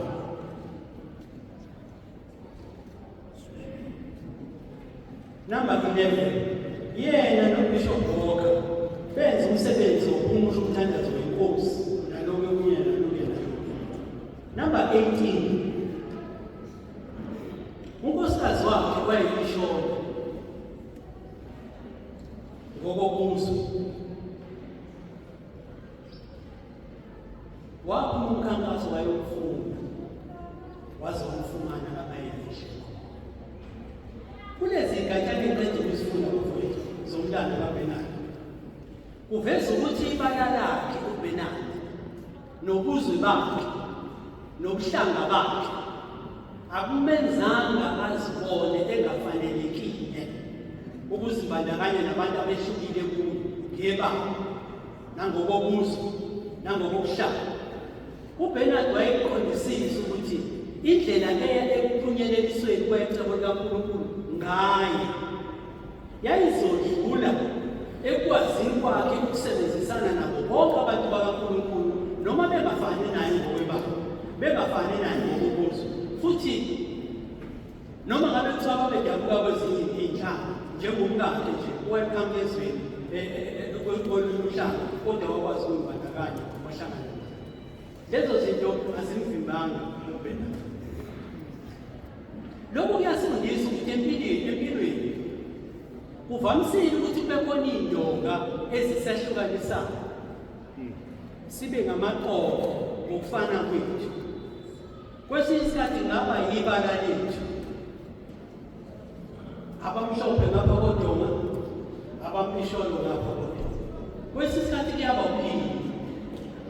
Number 11, yena noBishop Walker benza umsebenzi wokuhumusha umthandazo wenkosi naloku okunye naloku. Number 18, unkosikazi wakhe wayeyishona ngokobuso, waphuma umkhankaso wayokufunda, wazomfumana lapha elishe. Kulezi zingatshana eqeda ukuzifunda bafowethu zomlando kaBenadi, kuveza ukuthi ibala lakhe uBenadi nobuzwe bakhe nobuhlanga bakhe akumenzanga azibone engafanelekile ukuzibandakanya nabantu abehlukile kuyo ngebanga nangokobuzwe nangokokuhlala. uBenadi wayeqondisisa ukuthi indlela eya ekuphunyelelisweni kwecebo likaNkulunkulu ngaye yayizodlula ekwazini kwakhe ukusebenzisana nabo bonke abantu bakaNkulunkulu noma bengafani naye ngokwebala, bengafani naye ngokobuzwe, futhi noma ngabe kuthiwa babedabuka kwezinye iy'nhlanga njengomkakhe nje welcome ezweni kolunye uhlanga, kodwa wakwazi ukuyibandakanya wahlangana. Lezo zinto azimvimbanga uBenadi. Lokhu kuyasifundisa ukuthi empilweni kuvamisile ukuthi kube khona iy'ndonga ezisahlukanisayo, sibe ngamaqoqo ngokufana kwethu. Kwesinye isikhathi ngaba yibala lethu, abamhlophe ngapha kodonga, abamphisholo ngapha kodonga. Kwesinye isikhathi kuyaba ubulili,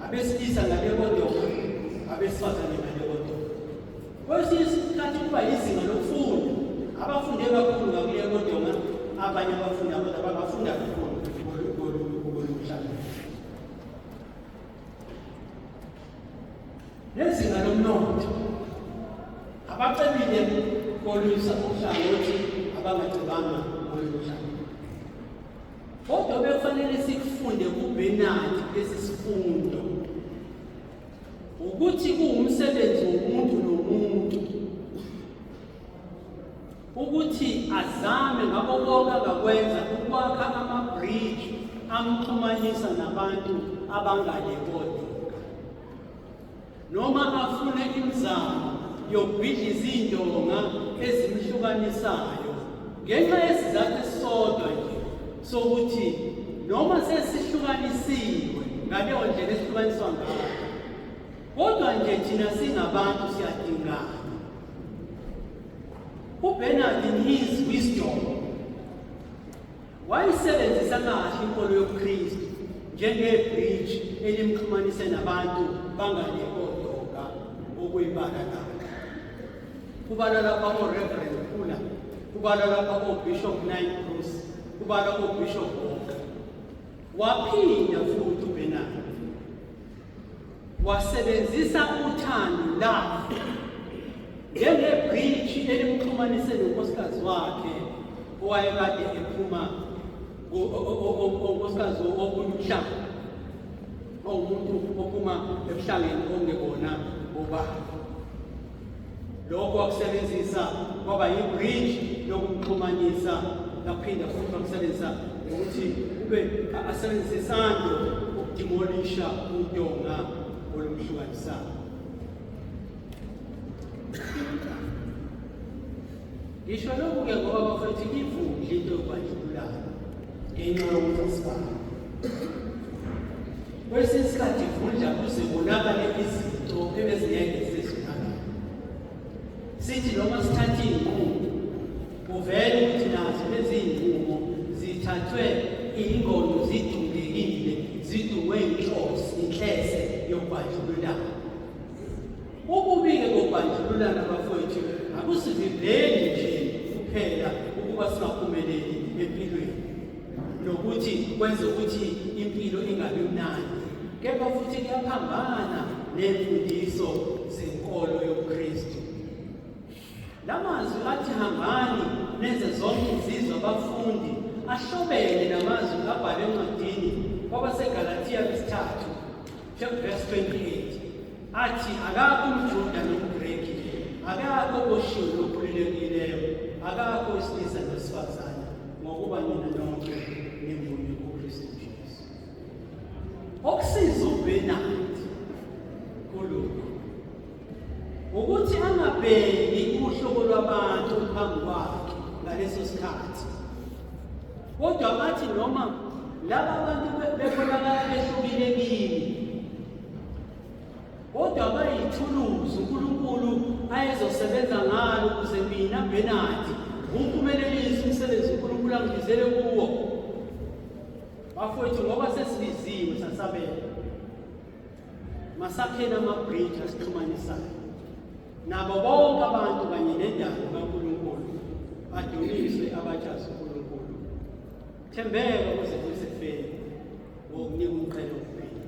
abesilisa ngale kodonga, abesifazane ngale kodonga. Kwesinye isikhathi kuba yizinga lokufunda, abafunde kakhulu ngakule kodonga, abanye abafunda abangafunda kakhulu ngolumhlaba. Nezinga lomnotho, abacebile kolwisa uhlangothi abangacebanga kolumhlaba. Kodwa bekufanele sikufunde kuBenadi lesi sifundo ukuthi kuwumsebenzi womuntu nomuntu ukuthi azame ngabo konke angakwenza ukwakha ama-bridge amxhumanisa nabantu abangale kodwa, noma afune imizamo yokubhidliza iy'ndonga ezimhlukanisayo ngenxa yesizathu esisodwa nje sokuthi noma sesihlukanisiwe ngaleyo ndlela esihlukaniswa ngayo, kodwa nje thina singabantu siyadingana. uBenadi in his wisdom wayisebenzisa kahle inkolo yobuKristu njengebridge elimxhumanise nabantu bangale kodwa okuyibala lakhe. Kubala lapha o-Reverend Pula, kubala lapha o-Bishop Nine Bruce, kubala o-Bishop Walker. Waphinda futhi uBenadi wasebenzisa uthando lakhe njengebridge elimxhumanise nonkosikazi wakhe owayekade ephuma unkosikazi wokulumhlaba, umuntu ophuma ebuhlangeni ongebona obaba. Lokho wakusebenzisa kwaba yibridge yokumxhumanisa, laphinda futhi wakusebenzisa ukuthi ube asebenzise isando ukudimolisha udonga olumhlukanisayo. Ngisho lokhu-ke ngoba bafethu ivundla into yokubandlululana ngenxa yokuthi asibani. Kwesinye isikhathi ivundla kuze kubonakale izinto ebezingeke zizonakala. Sithi noma sithathe iy'nqumo, kuvele ukuthi nazo lezi iy'nqumo zithathwe iy'ngono zidungekile, zidungwe inhlese yokubandlululana. Ububi-ke kokubandlululana bafowethu akusivimbeli nje kuphela ukuba singaphumeleli empilweni nokuthi kwenze ukuthi impilo ingabi mnandi, kepha futhi kuyaphambana nemfundiso zenkolo yobuKristu. Lamazwi athi hambani nenze zonke izizwe abafundi ahlobene namazwi abhalwe encwadini kwabaseGalatiya 3 verse 28 athi akakho umJuda nomGreki, akakho oshiwe nokhululekileyo, akakho isilisa nesifazane, ngokuba nina nonke nimboni kuKristu Jesu. Okusiza uBenadi kulokhu ukuthi angabheki uhlobo lwabantu phambi kwakhe ngaleso sikhathi, kodwa bathi noma laba bantu bebonakala behlukile kimi, kodwa bayi ithuluzi uNkulunkulu ayezosebenza ngalo ukuze mina Bernard ngumpumelelisi umsebenzi uNkulunkulu angibizele kuwo. Bafowethu ngoba sesibiziwe sasabela. Masakhela ama-bridge asixhumanisayo. Nabo bonke abantu kanye nendalo kaNkulunkulu badunyiswe abajazi uNkulunkulu. Thembeka kuze kusefeni ngokunika umqhele wokuphila.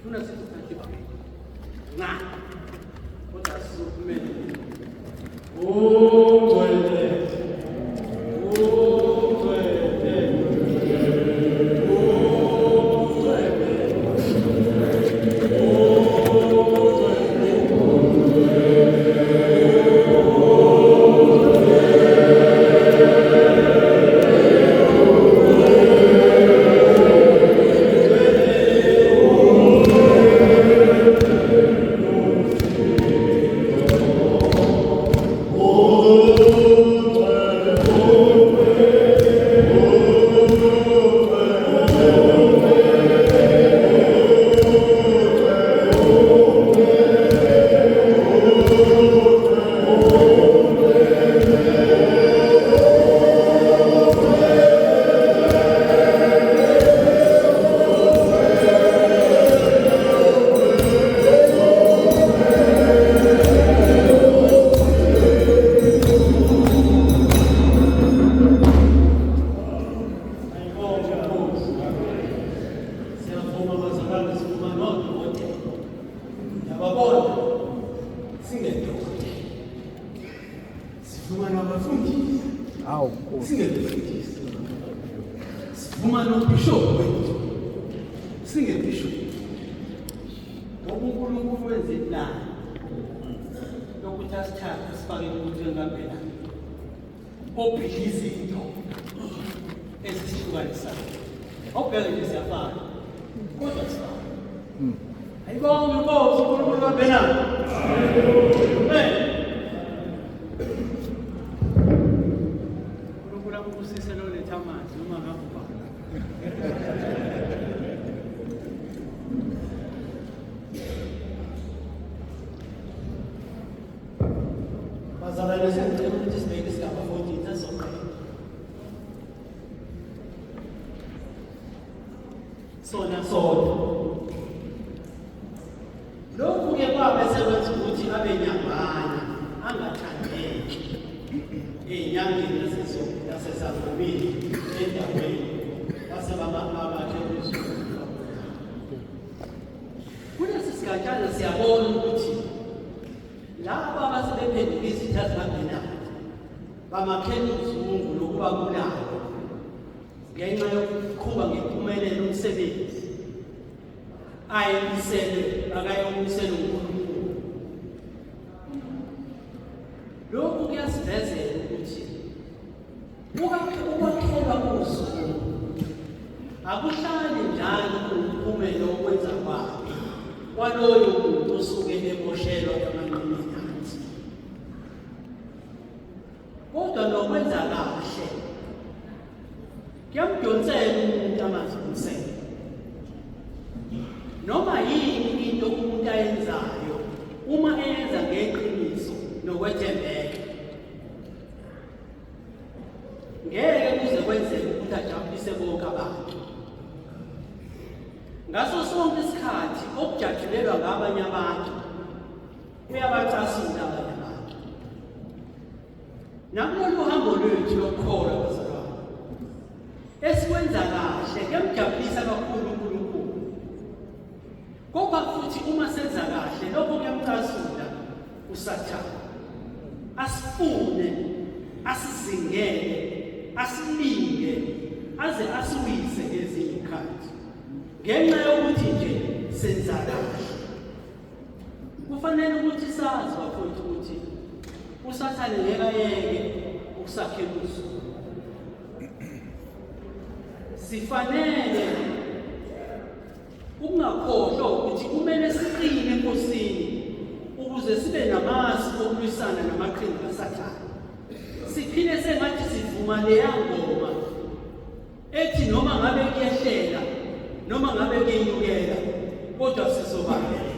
Funa sithi babe. Na. Kodwa sizophumelela. Sifanele ukungakhohlwa ukuthi kumele siqine enkosini ukuze sibe namasu okulwisana namaqhinga kaSathane. Siphile sengathi sivuma leya ngoma ethi noma ngabe kuyehlela noma ngabe kuyenyukela kodwa kodwa sizobambela.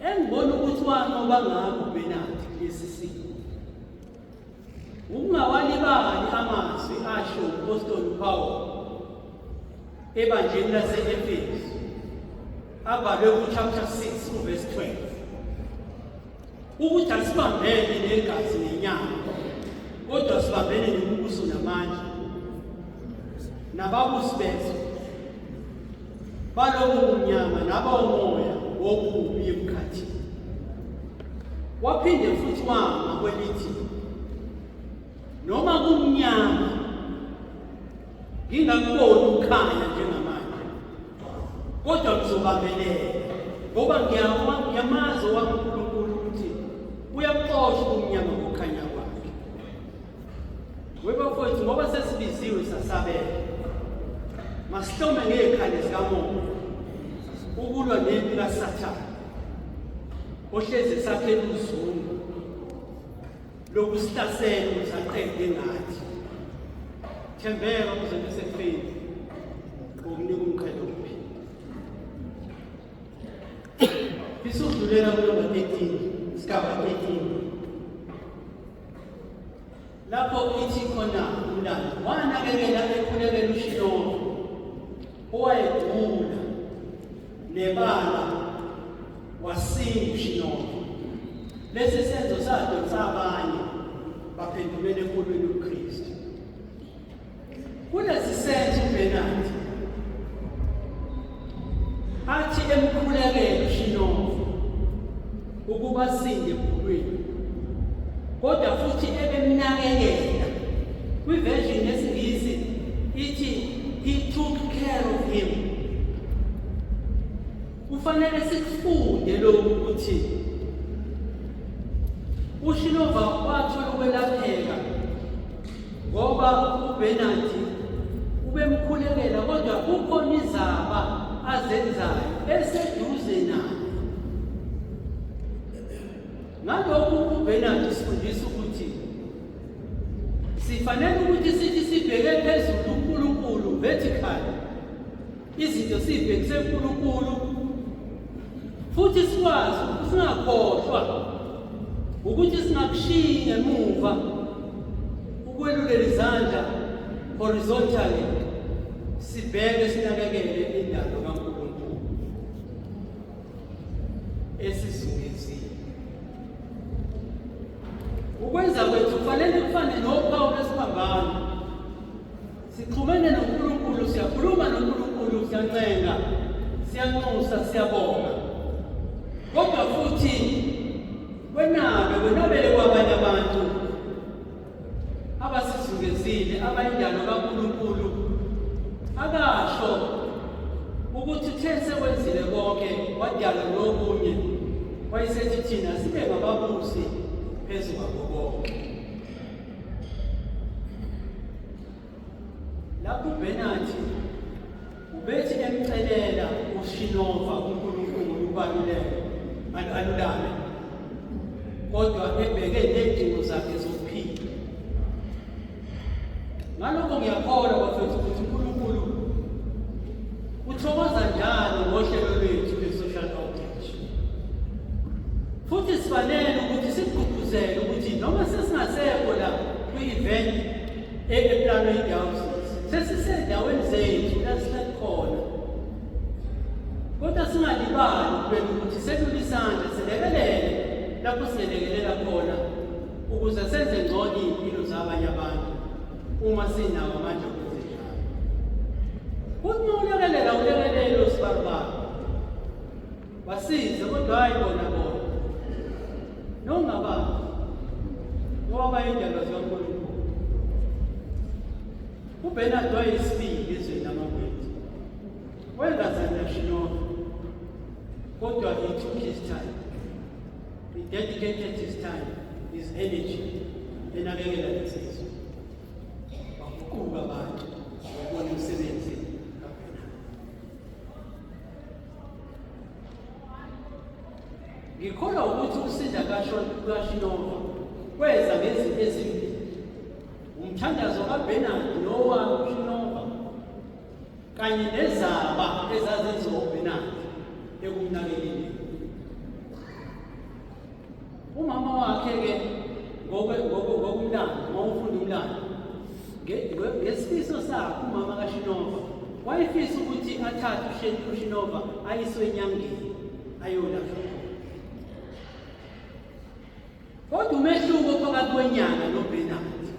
Engibona ukuthi wanqoba ngakho uBernard lesi simo ukungawalibali amazwi asho uPostoli uPawulu ebandleni lase-Efesu abhalwe kuchapter 6 verse 12 ukuthi asibambene negazi nenyama kodwa sibambene nemibuso namandla nababusi bethu balobu bunyama nabawomoya wobubi emkhathini. Waphinde futhi wama kwelithi noma kumnyama ngingakuboni ukukhanya njengamanje kodwa ngizobambelela ngoba ngiyamazi wami uNkulunkulu ukuthi uyakuxosha ubumnyama ngokukhanya kwakhe. Webafowethu, ngoba sesibiziwe sasabela, masihlome ngezikhali zikamoya ukulwa nempi kaSathane ohlezi esakhela uzungu lokusihlasela ukuthi aqede ngathi. Thembeka kuze sekufeni ngokunika umqhele wokuphila. Isudlulela kulomba 13 isigaba 13 lapho ithi khona umlando wanakekela ekhulekela uShilowa owayegula nebala wasinda uShilowa. Lesi senzo sadonsa abanye baphendukela enkolweni yoKristu. Kulesi senzo uBernard athi emkhulekela uShilowa ukuba sinde empilweni kodwa futhi ebemnakekela. Kwiversion yesiNgisi ithi he took care of him. Kufanele sikufunde lokhu ukuthi uShilowa wathola ukwelapheka ngoba uBernard ubemkhulekela kodwa kukhona izaba azenzayo eseduze naye. Ngalokhu uBernard sifundisa ukuthi sifanele ukuthi sithi sibheke phezulu uNkulunkulu vertical, izinto sibhekise uNkulunkulu futhi sikwazi ukuthi singakhohlwa ukuthi singakushiyi ngemuva ukwelulela izandla horizontally, sibheke sinakekele indalo kaNkulunkulu esizungezile. Ukwenza kwethu kufanele kufane noPawulu esiphambano. Sixhumene noNkulunkulu, siyakhuluma noNkulunkulu, siyancenga, siyanxusa, siyabonga. Kodwa futhi wenabele kwabanye abantu abasizungezile abayindalo kaNkulunkulu akasho ukuthi uthe sekwenzile konke wadala nokunye wayesethi thina sibe ngababusi phezu kwabo bonke. Lapho uBernard ubethi emcelela uShilowa uNkulunkulu ubaluleke alulame kodwa ebheke nezidingo zakhe zokuphila. Ngalokho ngiyakholwa bafethu ukuthi uNkulunkulu uthokoza njalo ngohlelo lwethu lwe-social outreach. Futhi sifanele ukuthi sigqugquzele ukuthi noma sesingasekho la kwi-event eplanweni yethu, sesisendaweni zethu la sikhona, kodwa singalibali ukubeka ukuthi selule isandla silekelele lapho silekelela khona ukuze senze ngcono iy'mpilo zabanye abantu uma sinawo amandla okwenza njalo. Kuthi uma ulekelele osibaribari basize kodwa hayi bona nongabani ngoba bayindaba zikaNkulunkulu. uBernard wayesibili ezweni lamagwethu, wayengazange ashinova kodwa he took his time, he dedicated his time, his energy enakekela lesizwe. Waguquka abantu wabona umsebenzi kaBernard. Ngikholwa ukuthi ukusinda kaShinova kweza ngezinto ezimbili: umthandazo kaBernard nowami uShinova kanye nezaba ezazenziwa uBenadi ekumnakeleni. Umama wakhe-ke ngokumlando, ngokufunda umlando, ngesifiso sakhe umama kaShinova wayefisa ukuthi athathe uShinova ayiswe enyangeni ayolashwa. Kodwa umehluko phakathi kwenyanga noBenadi,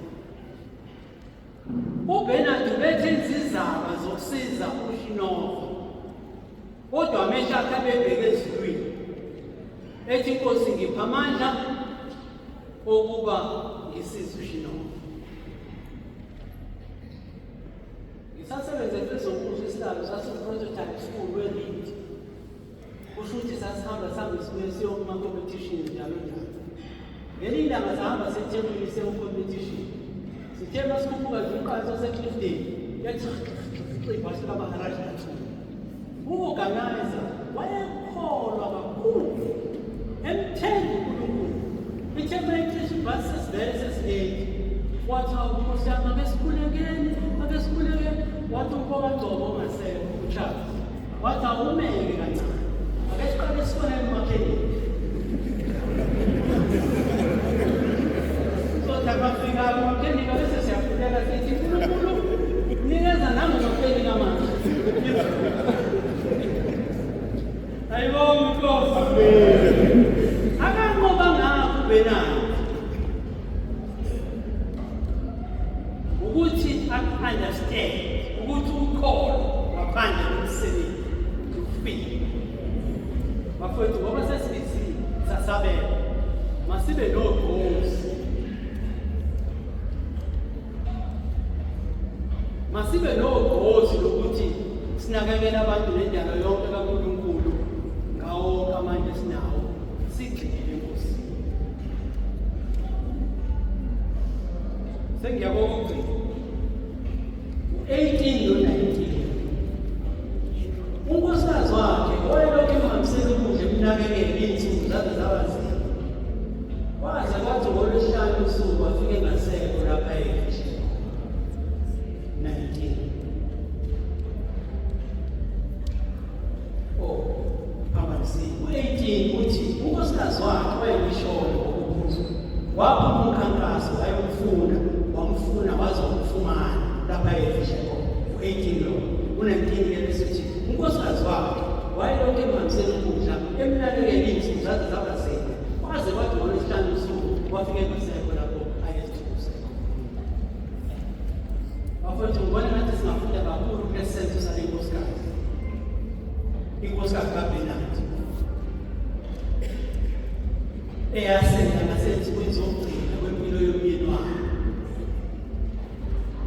uBenadi ubethenza izaba zokusiza uShinova, kodwa amehlo akhe abebheke ezulwini ethi, Nkosi, ngipha amandla okuba ngisize uShinova. Ngisasebenza kwezokubusa isihlalo sase-prototype school we-Lead. Kusho ukuthi sasihamba sibuye siyokuma competition njalo njalo. Ngelinye ilanga sahamba seThekwini siyocompetition. Sithe masikhuphuka nje umqanso waseCliffden, yathi ixipha sikabaharaji kathula. U-organizer wayekholwa kakhulu, emthemba uNkulunkulu. Ithe mayicisha ibhasi sesivele sesingeki, wathi Nkosi yami ake sikhulekeni. Wathi uMfowagcobo ongasekho uCharles, wathi awumeke kancane, ake siqale sifone emakheleni. Bafika umakhenika bese siyakhuleka sithi, Nkulunkulu nikeza nangomakhenika amanzi. Ayibonge Nkosi. Akanqoba ngakho uBenadi ukuthi understand ukuthi ukholo ngaphandle komsebenzi ufike. Bafowethu, ngoba sesibizile sasabela, masibe nogqozi, masibe nogqozi lokuthi sinakekele abantu nendalo yonke kaNkulunkulu ngawo wonke amandla esinawo, sigxile eNkosini. Sengiyabonga ukugcina 18 no-19 unkosikazi wakhe wayelokhu emhambisela ukudla emnakekele iy'nsuku zaze zaba nzima. Waze kwathi ngolwesihlanu usuku wafike engasekho lapha ekhishini. 19 u-18 uthi unkosikazi wakhe wayengisholo ngokubuzwa, waphuma umkhankaso wamfuna waze wamfumana lapha efisha khona. U-18 lo, u-19 ke besithi unkosikazi wakhe wayelokhu emhambisela ukudla emnakekele iy'nsuku zaze zaba zinde. Waze kwathi ngolwesihlanu usuku wafike engasekho lapho ayezithukusekho. Bafowethu, ngibona ngathi singafunda kakhulu kule senzo sale nkosikazi, inkosikazi kaBenadi eyasenza ngasensukwini zokugcina kwempilo yomyeni wayo.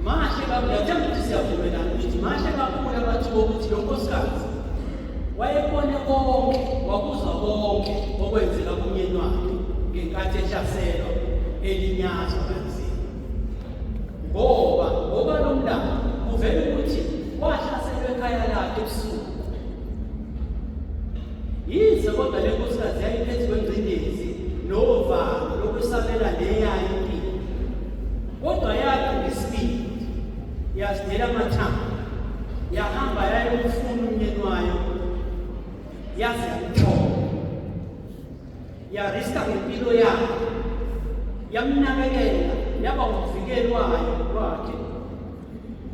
Mahle kakhulu, ngiyathemba ukuthi siyavumelana ukuthi mahle kakhulu amathuba okuthi lo nkosikazi wayebone konke, wakuzwa konke okwenzeka kumyeni wakhe ngenkathi ehlaselwa, elinyazwa kanzima. Ngoba lo mlando kuvele ukuthi wahlaselwa ekhaya lakhe ebusuku. Yize kodwa le nkosikazi yayiphethe kwengcindezi novalo lokusabela leyayo impilo, kodwa yakhe ngesibindi yazidela amathanga, yahamba yayomfuna umyeni wayo, yaze yamthola, yariska ngempilo yakhe, yamnakekela, yaba umvikeli wakhe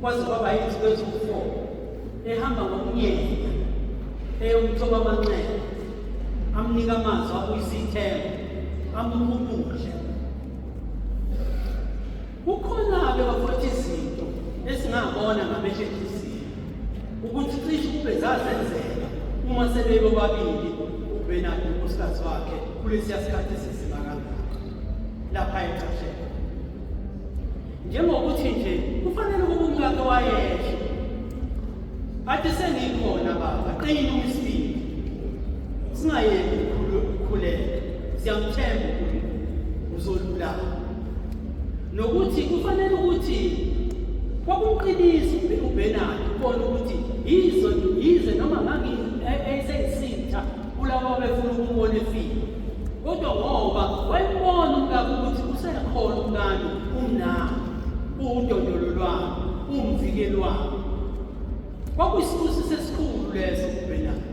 kwaze kwaba yinsuku eziwu-4 ehamba ngomnyenya eyomthoba amanxeba, amnika amazwi abuyisa ithemba, amkhumbuze. Kukhona-ke bafowethu izinto esingabona ngamehlo enhliziyo ukuthi cishe kube zazenzeka uma sebebe bobabili uBenadi nonkosikazi wakhe kulesiya sikhathi esizima kangaka lapha eCashel. Njengokuthi nje kufanele ukuba umkakhe wayeshe athi sengikhona baba, qina umsibili, singayeki ukukhuleka, siyamthemba uNkulunkulu uzolulama. Nokuthi kufanele ukuthi kwakumqinisa uBenadi ubona ukuthi yize noma eseyisitha kulabo befuna ukubona efile, kodwa ngoba wayebona umkakhe ukuthi usekhona umngane, umnami, udondolo lwami, umvikeli wami. Kwakuyisibusiso esikhulu leso kuBhenani.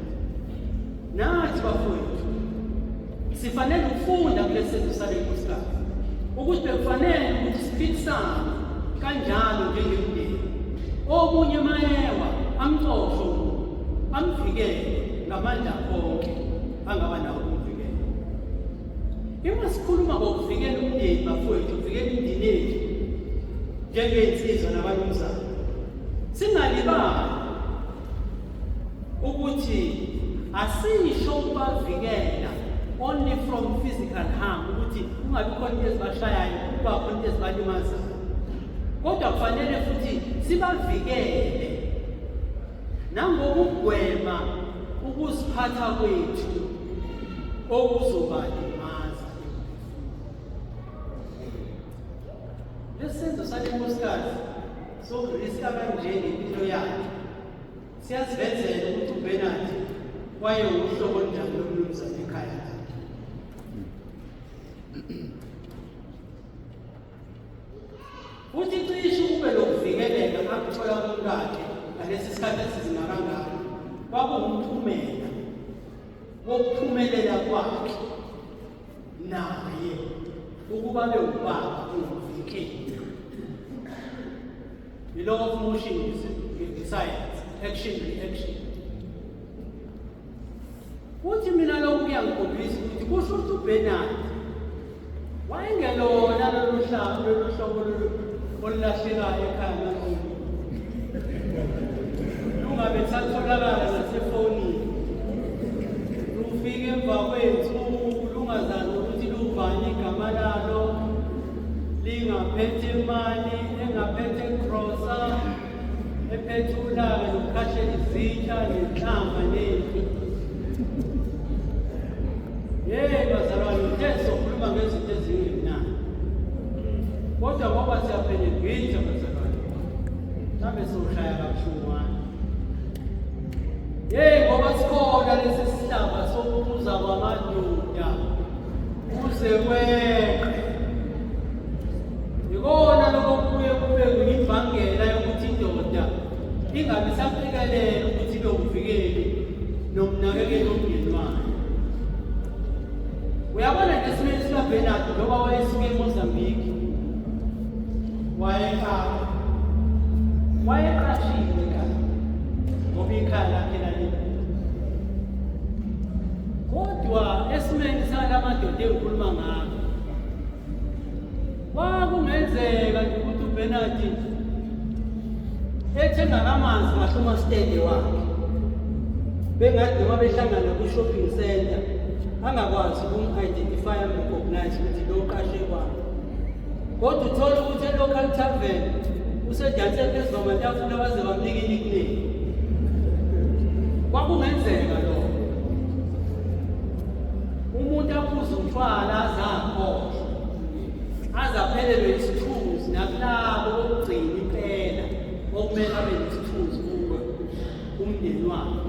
Nathi bafowethu sifanele ukufunda kulesi senzo sale nkosikazi ukuthi bekufanele ukuthi siphikisane kanjalo njengemindeni. Omunye mayewa amcosho amvikele ngamandla onke angaba nawo ukuvikela. Uma sikhuluma ngokuvikela umndeni bafowethu, ukuvikela imindeni yethu njengensizwa nabanumzana, singalibali ukuthi asisho ukubavikela only from physical harm, ukuthi kungabi khona into ezibashayayo, kuba khona into ezibalimazayo, kodwa kufanele futhi sibavikele nangokugwema ukuziphatha kwethu okuzobalimaza. Lesi senzo sale nkosikazi sokuriska kanje ngempilo yakhe siyazivezela ukuthi uBhenani wayewuhlobo njani lomnumzane ekhaya lakhe. Futhi cishe kube lokuvikeleka akuthola umkakhe ngalesi sikhathi esinzima kangaka kwakuwumphumela wokuphumelela kwakhe naye ukuba bewubaba unguvikeli. The law of motion is science, action, reaction. Uthi mina lokhu kuyangikhombisa ukuthi kusho ukuthi uBhenani wayengelona lolu hlobo olulahlekayo ekhaya ngakubo. Lungabe lisatholakala nasefonini, lufike emva kwensuku lungazazi ukuthi luvane igama lalo, lingaphethe imali, engaphethe grosa, ephethe ulaka lokukhashela izitsha nenhlamba nempi. Bazalwane, uthe sokhuluma ngezinto ezingimnandi, kodwa ngoba siyaphenegwitha bazalwane, mhlawumbe soshaya kabuhlungwana. Ngoba sikhona lesi sihlaba sokubuza kwamadoda kuze kweqe. Yikona lokho kubuye kube imbangela yokuthi indoda ingabe isaphekelela ukuthi ibe umvikeli nokunakekela umndeni wayo. Uyabona ngesimeni sikaBhenani njengoba wayesuke eMozambique, wayeqashile ekhaya ngoba ikhaya lakhe laliphi. Kodwa esimeni salamadoda engikhuluma ngakho, kwakungenzeka nje ukuthi uBhenani ethenga amanzi ngahluma stende wakhe, bengathi noma behlangana ku-shopping center angakwazi ukum-identify recognize ukuthi lo qashe kwakhe. Kodwa uthola ukuthi e-local tavern usedanse phezu kwamatafula baze bamnika i-nickname. Kwakungenzeka lokho. Umuntu aphuze utshwala aze akhohlwe, aze aphelelwe isithunzi nakulabo kokugcina impela okumele abe nesithunzi kuwe umndeni wakhe.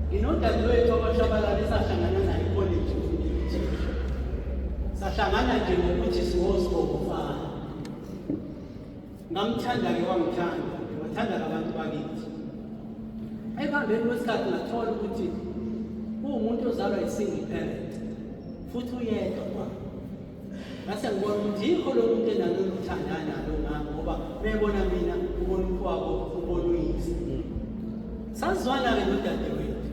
Nginodadewethu abashabalala esahlangana naye ekholeji ukufundisa. Sahlangana nje ngokuthi singozibokufana. Ngamthanda-ke wangithanda, wathanda abantu bakithi. Ekuhambeni kwesikhathi ngathola ukuthi uwumuntu ozalwa yi-single parent, futhi uyedwa kwakhe. Ngase ngibona ukuthi yikho lo muntu enalolu uthandana nalo ngami ngoba bebona mina ubona ukwabo ubona uyise. Sazwana-ke nodadewethu.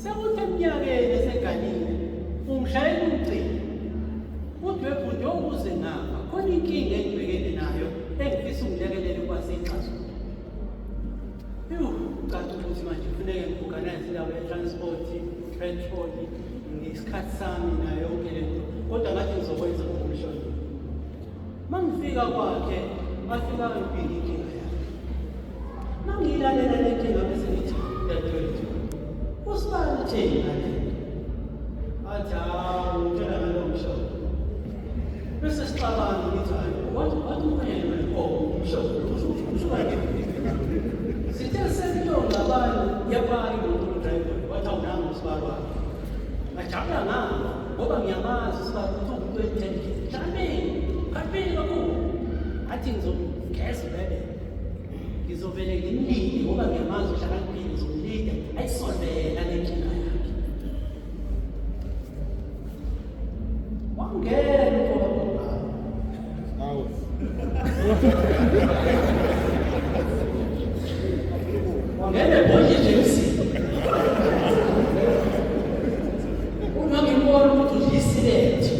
Sekuthi eminyakeni eseganile ungishayela umcingo uthi webhuti yokuze ngapha khona inkinga engibhekene nayo engifisa ungilekelele kwaseyixazulule. Caca ukuthi manje kufuneke ngiorganize indawo ye-transport, petrol, ngesikhathi sami nayo yonke le nto, kodwa ngathi ngizokwenza ngokumhlonipha. Uma ngifika kwakhe afika ngibheke inkinga yakhe. Uma ngiyilalela le nkinga bese ngithi dadewethu usibani utheni ngale? Athi ngitshela ngalo mhlobo. Bese sixabana ngithi wathi umkhwelo umhlobo ushuka ngempilo. Sithe sentonga abantu yabani umuntu driver wathi awunanga usibani wakhe. Ngajabula ngako ngoba ngiyamazi usibani ukuthi umuntu intelligent. Kaphini kakhulu. Athi ngizogeza bebe. ngizovele ngimlinde ngoba ngiyamazi uhlakaniphile ngizomlinda ayisolvela lenkinga yakhe. Wangena ngoba Awu. wangena ebhodlela emsini. Uma ngibona ukuthi udlisilethe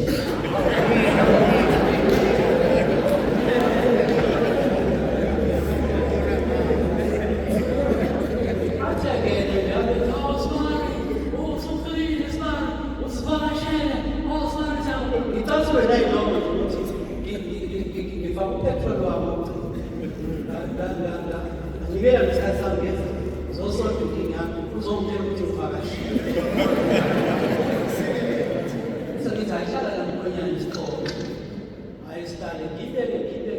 ngibeka ngesikhathi sami ngeza zosolve inkinga yami uzongitshela ukuthi uvakashile. Sengithi ayihlala la mkhonyana isixoxo ayisihlale ngibeke inkinga.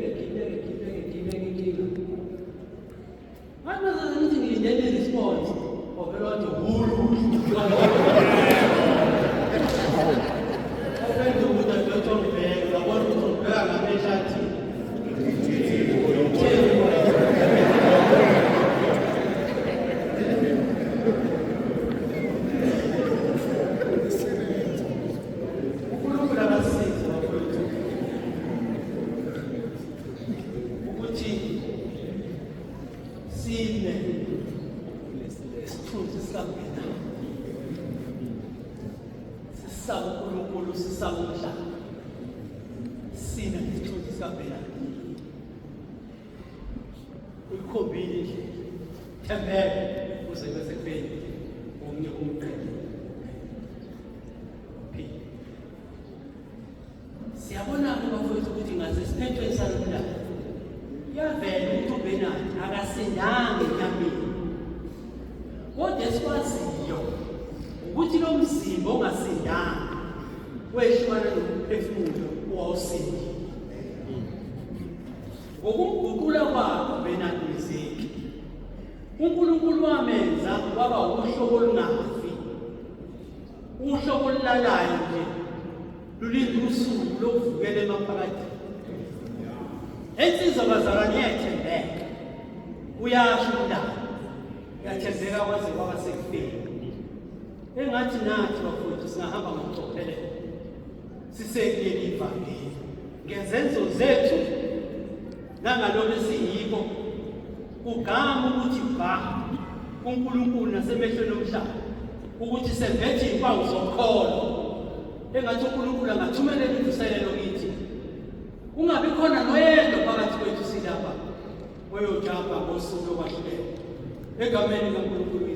Manje ngithi ngilindele i-response ovela wathi hulu okwenza ukuthi adotshe ngibheke ngabona ukuthi ngibheka ngamehla athi uyikhombile thembele uze bese kubeni omnye umqedwe. Siyabona-ke bafowethu ukuthi ngaze siphethwe salomdala kuyavela ukuthi uBenard akasindanga enyameni, kodwa esikwaziyo ukuthi lo mzimba ongasindanga wehlukana nokuphefumula owawusindile. Ngokumguqula kwakhe uBenard Mzeki, uNkulunkulu wamenza waba uhlobo olungafi, uhlobo olulalayo nje lulinda usuku lokuvukela emaphakathi. Insizwa bazalwane iyathembeka, uyasho umndalo, iyathembeka kwaze kwaba sekufeni. Engathi nathi bafowethu singahamba ngokucophelela sisekuleli ivangeli ngezenzo zethu nangalokho esiyikho kugama ukuthi ba uNkulunkulu nasemehlweni omhlaba ukuthi sevethe impawu zokholo. Engathi uNkulunkulu angathumelela ivuselelo kithi, kungabi khona noyedwa phakathi kwethu silapha oyojamba ngosuku lokwahlulelwa egameni kaNkulunkulu.